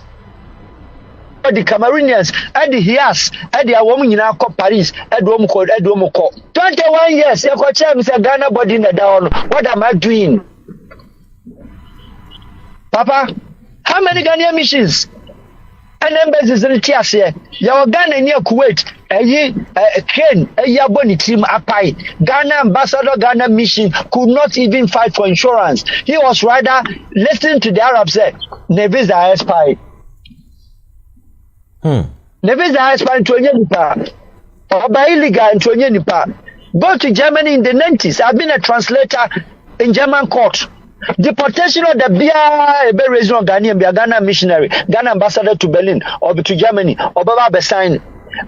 the Cameroonians, and the Hias, and the woman in our Paris, and Domco, 21 years, you could tell me, Ghana body in the down. What am I doing? Papa, how many Ghanaian missions and embassies in the TS here? Your Ghana near Kuwait, a Ken, a Yaboni team Apai, Ghana ambassador, Ghana mission could not even fight for insurance. He was rather listening to the Arabs say, Nevis are spy. Nevis are spy to Nipa, or by illegal to Nipa. Go to Germany in the 90s. I've been a translator in German court. Deportation of the BIA regional Ghanaian, Ghana missionary, Ghana ambassador to Berlin or to Germany, or Baba sign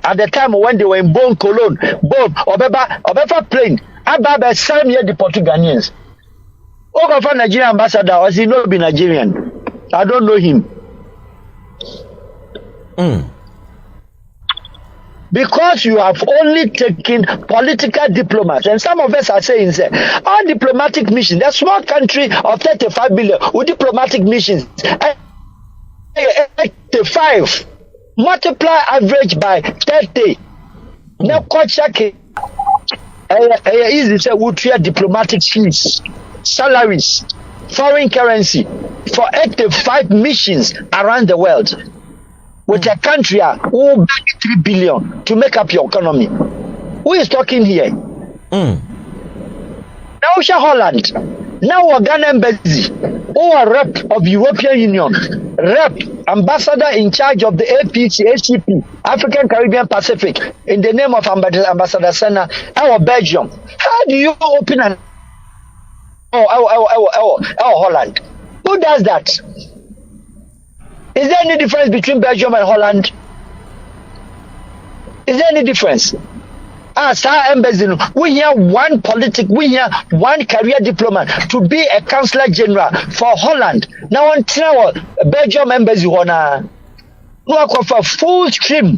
at the time when they were in Bonn, Cologne, Bonn, or Baba plane, Ababa sign here deport Ghanaians. Over for Nigerian ambassador, or he not be Nigerian? I don't know him. Because you have only taken political diplomats, and some of us are saying, our diplomatic mission, the small country of 35 billion with diplomatic missions, 85, multiply average by 30. Now, easy to say, we treat diplomatic fees, salaries, foreign currency for 85 missions around the world. With a country who back 3 billion to make up your economy. Who is talking here? Now Holland. Now Ghana embassy. Who are rep of European Union. Rep ambassador in charge of the ACP, African Caribbean Pacific, in the name of Ambassador Senna, our Belgium. How do you open an Holland? Who does that? Is there any difference between Belgium and Holland? Is there any difference? As our embassy, we have one one career diplomat to be a consular general for Holland. Now until Belgium embassy no for full stream,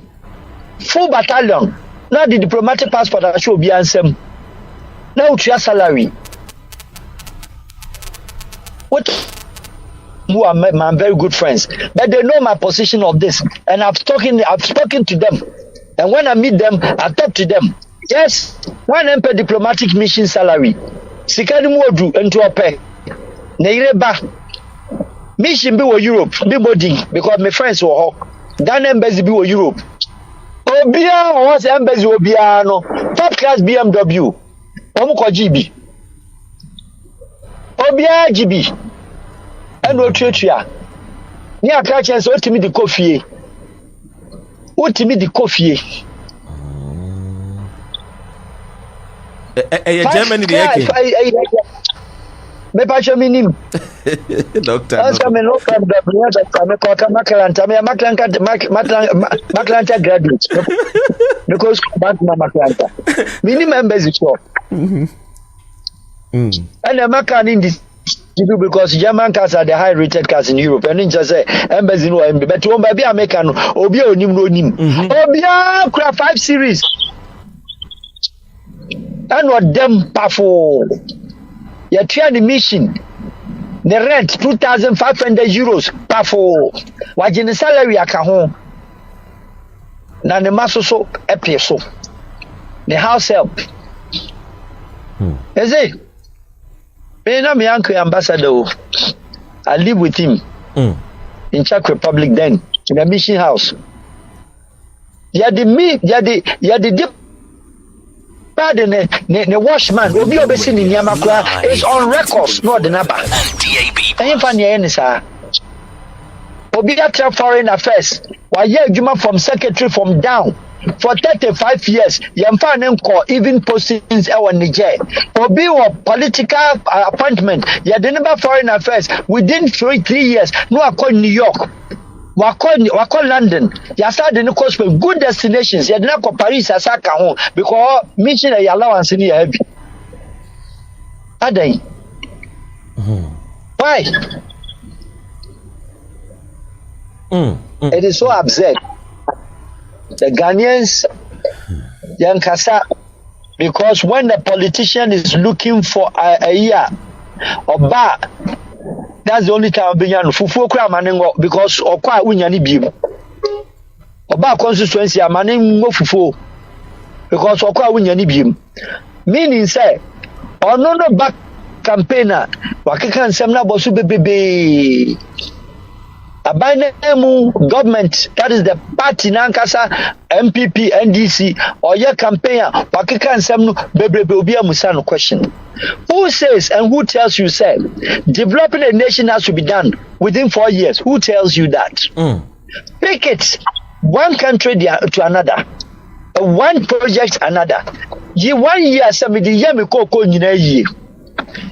full battalion. Now the diplomatic passport that should be answered. Now to your salary. What? Who are my very good friends, but they know my position of this, and I've spoken to them, and when I meet them, I talk to them. Yes, one MP diplomatic mission salary, sikani modu into a pay. Neireba mission be Europe, be boarding because my friends were Ghana embassy be Europe. Obia was embassy Obia no top class BMW, Omuko GB, Obia GB. And no treachery. Near catchers, what to me the coffee? What to me the coffee? Germany, the Mepacho minim. Doctor. Maklanta graduate. Because back to Maklanta. Minim members is for. And the Makan in this. Because German cars are the high rated cars in Europe, and just say embassy no MB, but one baby American obi onim no nim. Obia kura 5 series. And what them powerful. You try the mission. The rent 2,500 euros powerful. What the salary aka ho. Na the maso so epe so. The house help. Is it? My uncle ambassador, I live with him in Czech Republic then, in a mission house. The washman, Obi Obesin in Yamakura is on records, not the number. And DAB. Obi Foreign Affairs, while Juma from secretary from down. For 35 years, Yamfa even postings in Niger. Obi was political appointment. You had never foreign affairs within 3 years. No, I call New York. Wako London, yasa de no cost good destinations. You na ko Paris asaka ho because mission e allowance ni heavy. Adai. Why? It is so absurd. The Ghanaians, Yankasa, because when the politician is looking for a year or bar, that's the only time being fufu kura maningo because okwa unyani biem. Oba constituency maningo fufu because okwa unyani biem. Meaning say, no back campaigner wakika nsem na bosu bebebe. Abainemu government, that is the party nankasa MPP NDC or your campaigner wakika nsem no bebebe obi amusa no question. Who says and who tells you say developing a nation has to be done within 4 years? Who tells you that? Pick it one country to another, one project another. Ye 1 year somebody year me koko nyina ye.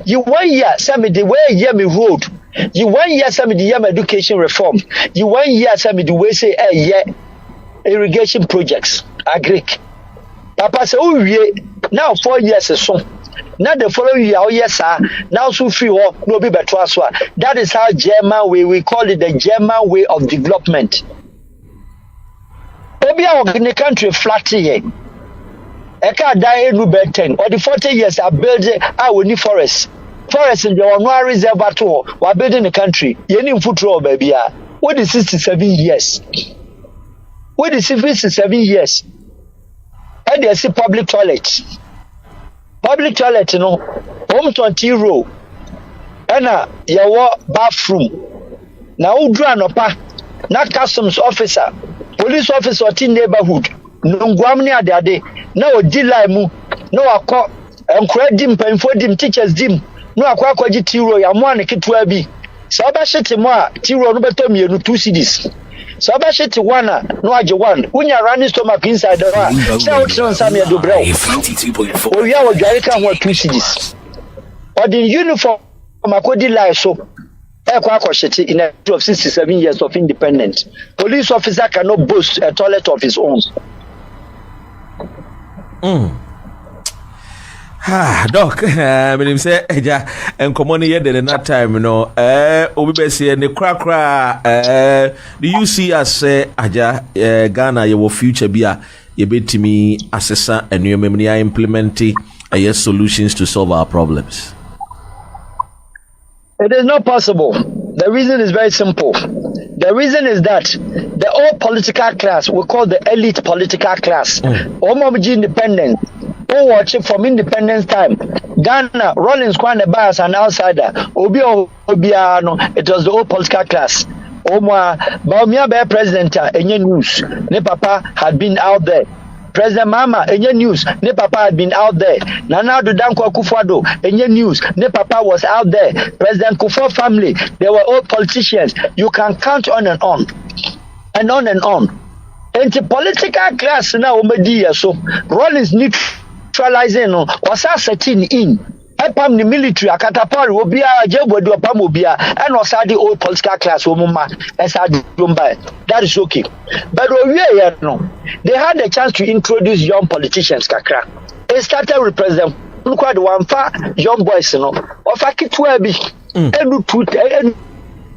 Ye 1 year somebody where year me road. Ye 1 year somebody year education reform. Ye 1 year somebody we say yeah irrigation projects. Agree. Papa say oh now 4 years is so. Now the following year, oh yes, sir. Now so free or no be better as well. That is how German way, we call it the German way of development. Maybe in the country flat here. I can't die in Ruben 10 or the 40 years I build it. I will need forest. Forest in the one reservoir. We're building the country. You need foot roll, baby. What is 67 years? What is 67 years? And there's a public toilet. Public toilet, home 20 row. And your bathroom. Now, Udra na customs officer, police officer, in neighborhood. No guamni ade. No delay mu. No akọ dim penfo dim teachers dim. No akọ akọji tiro ya mo an ketua bi. So ba shete mo a tiro no beto mienu 2 cedis. So ba shete one no age one. Unya running stomach inside the car. Say what you say me do bro. 22.4. O ya wo dware kan ho 2 cedis. Or the uniform akodi lie so. In a of 67 years of independence, police officer cannot boast a toilet of his own. Doc, me say eja enkomo ne yede na time no obi be say ne krakra do you see as aja Ghana your future bia ye betimi assessa enwem ne implement solutions to solve our problems? It is not possible. The reason is very simple. The reason is that the old political class, we call the elite political class, independent, watch it from independence time. Ghana, Rollins, Kwan, as an outsider, it was the old political class. Baumia Bear President, any news, ne papa had been out there. President Mama, any news, ne papa had been out there. Nana Danko Akufo-Addo, any news, ne papa was out there. President Kufuor family, they were all politicians. You can count on and on. And on and on. And the political class now, so Rollins neutralizing was setting in. Epam the military, a catapult will be a jebo do pamobia, and also the old political class woman as I do. That is okay. But they had a chance to introduce young politicians, Kakra. They started with President young boys, of a kit will be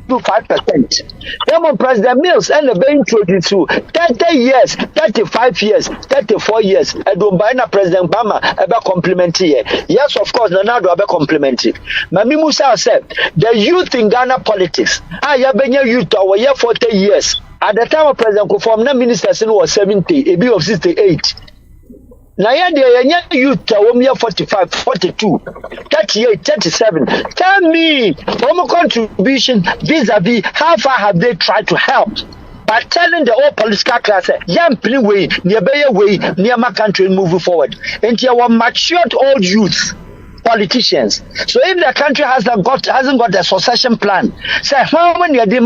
5%. Then President Mills and the being introduced to 30 years, 35 years, 34 years. I don't buy na President Obama about complimentary. Yes, of course, now do about complimentary. Mami Musa said the youth in Ghana politics. I have been a youth over here 40 years. At the time of President Kufuor, the minister was 70, a bit of 68. Now, youth are 45, 42, 38, 37. Tell me, from contribution vis-a-vis, how far have they tried to help? By telling the old political class, young way, near my country moving forward. And you are matured old youth politicians. So if the country hasn't got a succession plan, say how many are they?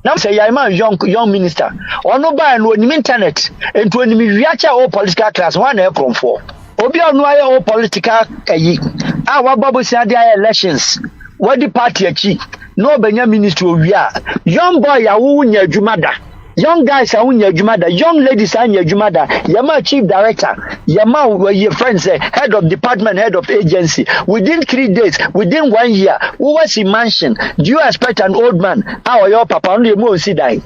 Now say I'm a young minister. Or no buy no internet and to me reacha all political class one from 4. Obi on why all political our bubble say their elections. What the party achieve? no benya ministry we are young boy ya wo nya adwumada young guys are unya adwumada young ladies are nya adwumada yama chief director yama your friends head of department head of agency within 3 days within 1 year who was in mansion do you expect an old man how your papa only mo see die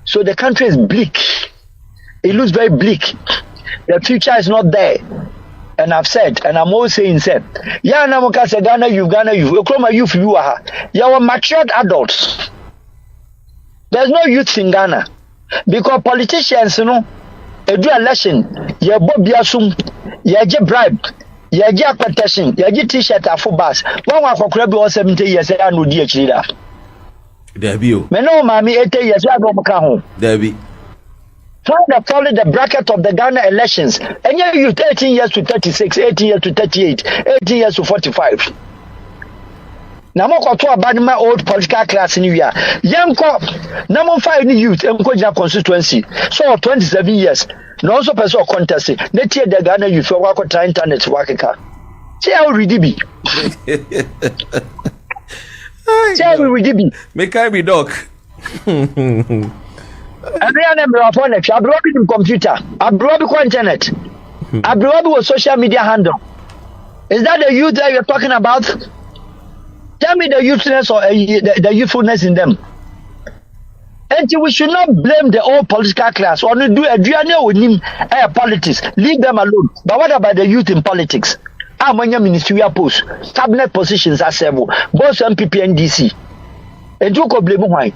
so the country is bleak it looks very bleak the future is not there. And I've said, and I'm always saying, yeah, Namoka say Ghana, you, Oklahoma youth, you are. You are matured adults. There's no youth in Ghana because politicians, you know, they do election. You bob yasum, you get bribe, you get petition, you get T-shirt at full bus. One for club or 70 years, I know dear Chida. There be you. Me no, mommy, 80 years, I don't come home. There be. Trying to follow the bracket of the Ghana elections, and you 13 years to 36, 18 years to 38, 18 years to 45. Now, I'm going to abandon my old political class in India. Young cop, number 5 youth, and constituency. So, 27 years. No, also, person contest. Let's hear the Ghana youth for work on internet working. See how ready be. See how ready be. Make I be dog. Every number of phone, I brought it in computer, I brought it internet, I brought it with social media handle. Is that the youth that you're talking about? Tell me the youthfulness or the youthfulness in them. And we should not blame the old political class or do a journey with him politics. Leave them alone. But what about the youth in politics? How many ministerial posts, cabinet positions are several, both MPP and DC. And you could blame why?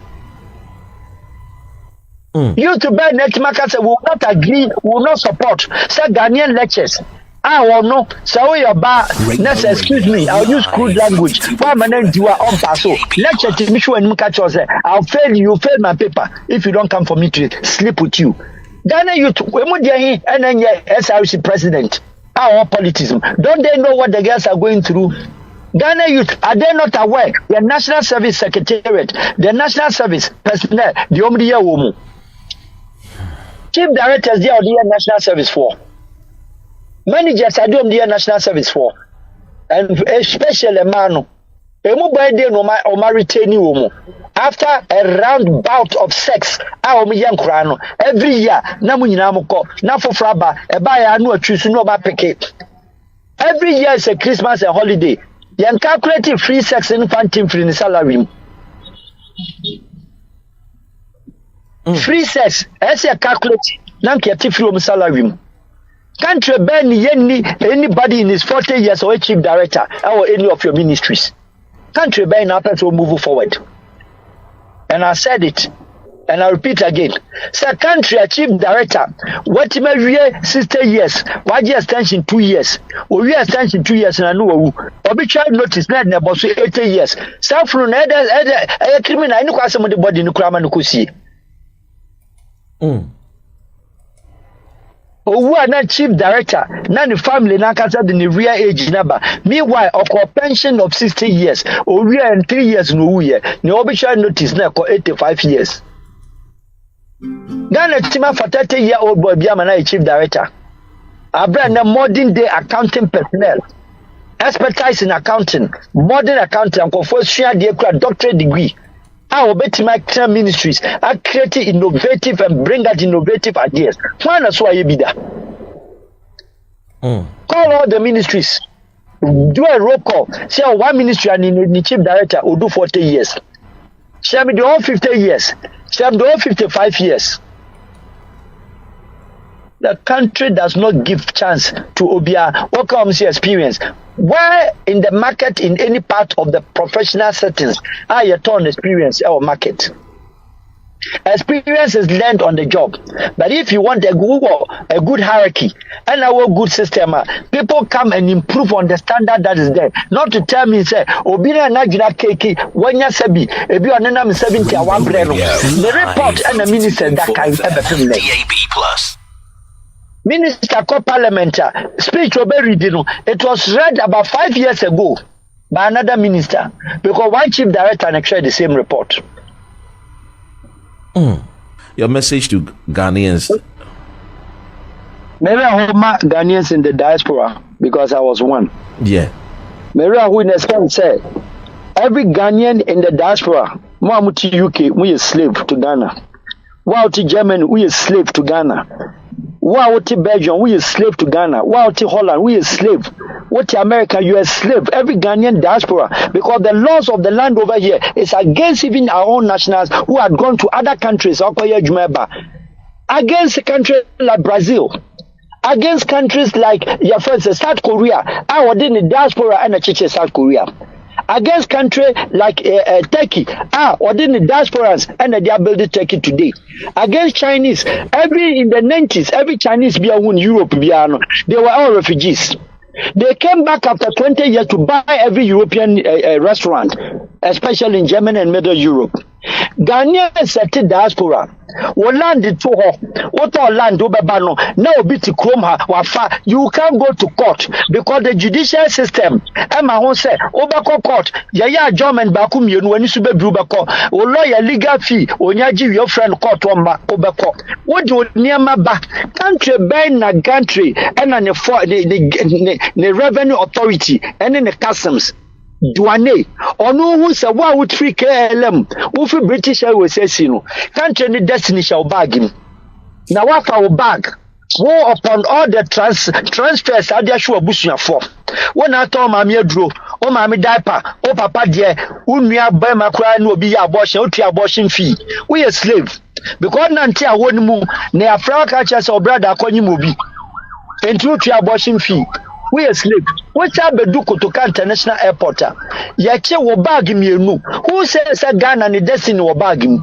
You to buy net markets will not agree, will not support. Say Ghanaian lectures. I will not. So your bar. Let's excuse me. I'll use crude language. Why my name you are on paso? Lecture to me show and Mukacho. I'll fail you. You fail my paper if you don't come for me to sleep with you. Ghana youth. We would hear and then SRC president. Our politism. Don't they know what the girls are going through? Ghana youth, are they not aware? The National Service Secretariat, the National Service personnel, the Omriya Womu. Chief directors, they are the National Service for. Managers are doing the National Service for. And especially Manu. After a round bout of sex, every year, every year is a Christmas and holiday. You calculate free sex in infant free salary. Free sex, as a calculate, now get free salary. Country ban anybody in his 40 years or a chief director or any of your ministries. Country ban happens to move forward. And I said it, and I repeat again. Sir, country a chief director, what may 60 years, why extension 2 years, or we extension 2 years and I know, or be child notice not about 80 years. South from a criminal, I know somebody body in the Kraman Kusi. Who are not chief director, none the family now considered in the real age number. Meanwhile, of pension of 60 years, or we are in 3 years no year, no obituary notice now for 85 years. Ghana Tima for 30-year-old boy Biamana chief director. I brand a modern day accounting personnel, expertise in accounting, modern accounting, and first share the doctorate degree. I will bet my ministries are creating innovative and bring out innovative ideas. One is why you be there. Call all the ministries. Do a roll call. Say one ministry and the chief director will do 40 years. Shall we do all 50 years? Shall we do all 55 years? The country does not give chance to Obia what comes experience. Where in the market, in any part of the professional settings, are you turn experience our market? Experience is learned on the job. But if you want a good hierarchy and our good system, people come and improve on the standard that is there. Not to tell me, say, Obina Najina Keki, when you sabi, if you are 70 one brand, the report and the minister that can ever DAB plus. Minister co-parliament speech it was read about 5 years ago by another minister because one chief director and shared the same report. Your message to Ghanaians? Maybe I hope my Ghanaians in the diaspora because I was one. Yeah. Maybe I wouldn't say every Ghanaian in the diaspora, one to UK, we are slave to Ghana. Wow to Germany, we are slave to Ghana. Wow to Belgium, we are slave to Ghana. Wow to Holland, we are slave. What to America, you are slave. Every Ghanaian diaspora, because the laws of the land over here is against even our own nationals who had gone to other countries, against a country like Brazil, against countries like your friends, South Korea. I was in the diaspora and a church South Korea. Against country like Turkey, within the diasporas and they are building Turkey today. Against Chinese, in the 90s, every Chinese be in Europe, they were all refugees. They came back after 20 years to buy every European restaurant, especially in Germany and Middle Europe. Ghanaians set diaspora. What land to her? What all land over Bano? Now be to Kromha, Wafa. You can't go to court because the judicial system. Emma won't say, Obako court, Yaya German Bakum, you when you sube Brubako, or lawyer legal fee, or Yaji, your friend court Obako. What do near my back? Country ban a country and the revenue authority and in the customs. Duane ono hu se wa wo 3 KLM wo fi British Airways asino country ni destiny shall bag him na wa fa wo bag wo upon all the transfers adia sho abusuafo wo na to ma me aduro o ma me diaper o papa de unua ba makura na obi ya abortion o tu abortion fee we a slave because nanti a woni mu na Africa culture so brother akonyi mu bi entu tu abortion fee we a slave. What's up Beduko International Airport? Yache wo bag mienu. Who says a Ghana and destiny wo bag him?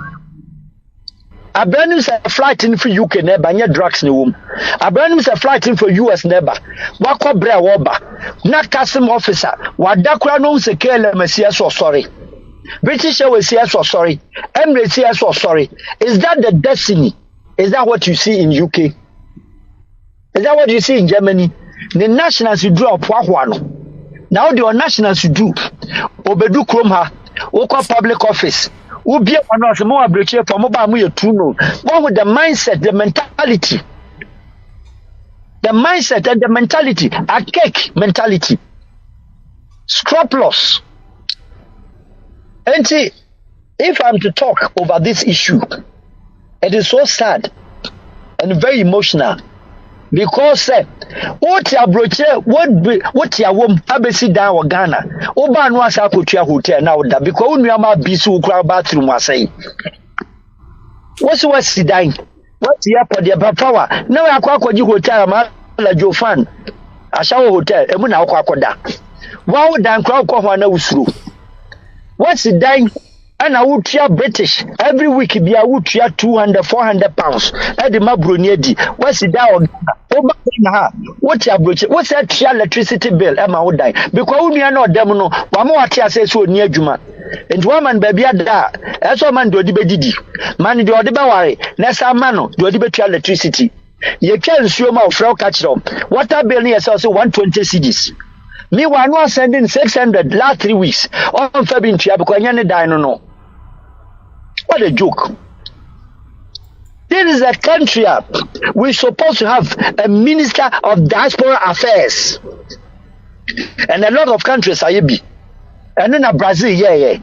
A brand is a flight in for UK neighbor, near drugs in womb. A brand is a flight in for US neighbor. Wako brea woba. Not custom officer. Wadakra knows a KLM so sorry. British Airways so sorry. Emirates so sorry. Is that the destiny? Is that what you see in UK? Is that what you see in Germany? The nationals you do up no. Now the nationals you do obedu kromha oko public office obi one of more abreche for mobile mu yetu no one with the mindset the mentality and the mentality a cake mentality scrupulous. And see, if I'm to talk over this issue, it is so sad and very emotional. Because what ya broche what ya wom abesi down wa Ghana oba no asa kotua hotel na oda because onua ma bisu ukra bathroom asai what si dan what ya pode power na wa akwaji hotel ma la Jofan ashawo hotel emu na akwakoda wa dan kra ko ho na usuro what si dan and I would try British every week be I would try 200-400 pounds. At the Mabroni, what's it down? What's your broche? What's that electricity bill? Emma would die because we are not demono. One more says so near Juma. And woman baby da. As a man do the bedidi. Man do the bawari. Nessa mano do the electricity. You can't show my Farouk catch them. Water bill is also 120 cedis. Me one was sending 600 last 3 weeks. On Febin Chia because I no. What a joke. This is a country we're supposed to have a minister of diaspora affairs. And a lot of countries are be. And then a Brazil, yeah.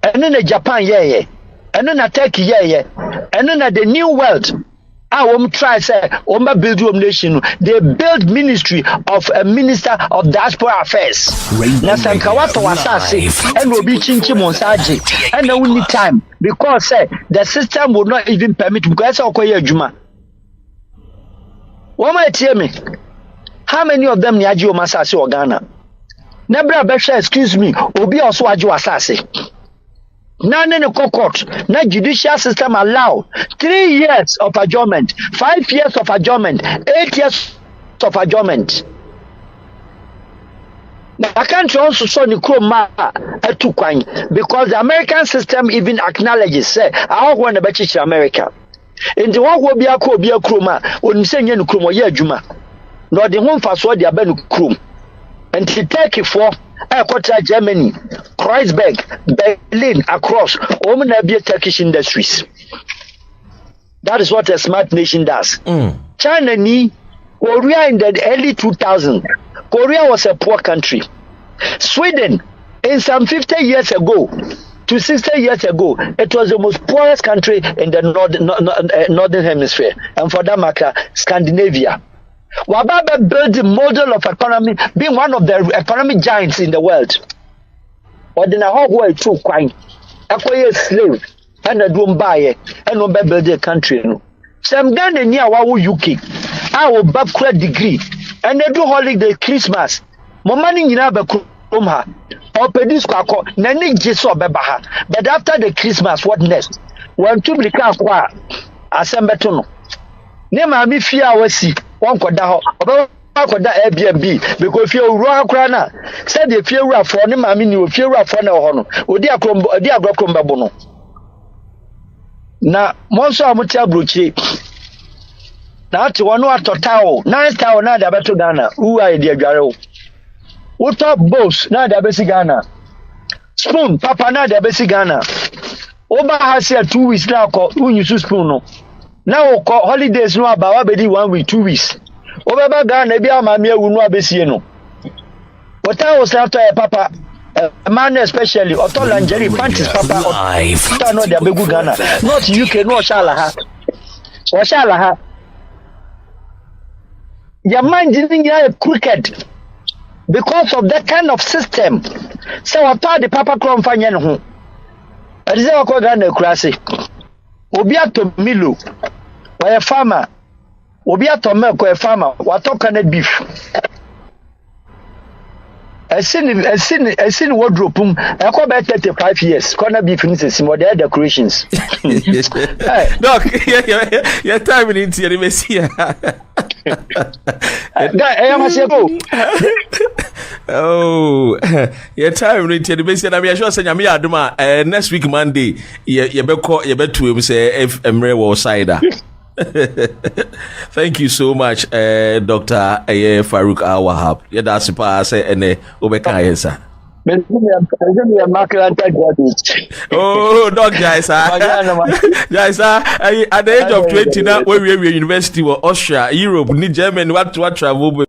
And then a Japan, yeah. And then a Turkey, yeah. And then the new world. I won't try say build nation. They build ministry of a minister of diaspora affairs. Na sankawato wasase and will be chinchi monsaji and we need time because the system will not even permit because okoye adwuma. Woma tie me. How many of them niaji o masase o Ghana? Nebra be excuse me, obi also aji wasase. None in the court, na judicial system allow 3 years of adjournment, 5 years of adjournment, 8 years of adjournment. Now I can't also show the because the American system even acknowledges I want to bet America. In the one will be a kroma when you say you kroma ye juma. No the home for so they are krum. And to take it for Germany, Kreuzberg, Berlin, across, be Turkish industries. That is what a smart nation does. China, Korea in the early 2000s, Korea was a poor country. Sweden, In some 50 years ago to 60 years ago, it was the most poorest country in the northern hemisphere, and for that matter, Scandinavia. Wababa built the model of economy, being one of the economic giants in the world. Or the Nahogway too quite acquire slave and a drum buyer and no build the country. Some Ghana near Wawu UK. I will back degree and they do holiday Christmas. More money in our Krumha or produce quaco, Nani Jiso Bebaha. But after the Christmas, what next? When to be qua Assembetono. Nema mi fear was see one quadaho about Airbnb because if you raw crana said if you are for him, I mean you fear for no honor, or dear Crombabono. Now, Monso Amutia Bruchi. Now to one at Tao, 9 town, now the Beto Ghana, who are dear Garo. What up, boss, now the Bessie Ghana. Spoon, Papa, now the Bessie Ghana. Oba has here 2 weeks now, who you spoon. Now, call holidays no about 1 week, 2 weeks. Over Ghana, maybe I'm a mere woman, Bessiano. What I was after a papa. A man especially, or tall and Jerry, Francis Papa, or not the Begu Ghana, not UK, no Shalaha. Or Shalaha. Your mind didn't get crooked because of that kind of system. So I thought the Papa Crom Fanyan home. I deserve a Ghana classy. Obiato Milu, or a farmer. Obiato milk, or a farmer, what talking beef. I seen wardrobe. I call back 35 years. Corner beef is more their decorations. Doc, your time in India, you may see. Oh, your time in India, you may see. I'm sure saying I'm here. Next week Monday, you better to him say if Emre was cider. Thank you so much, Dr. Farouk Awahab. Yeah, that's the part I say, and Obeka Yesa. Oh, Doc Jaisa. Jaisa, at the age of 20, now, where we were university, or Austria, Europe, Germany, what travel.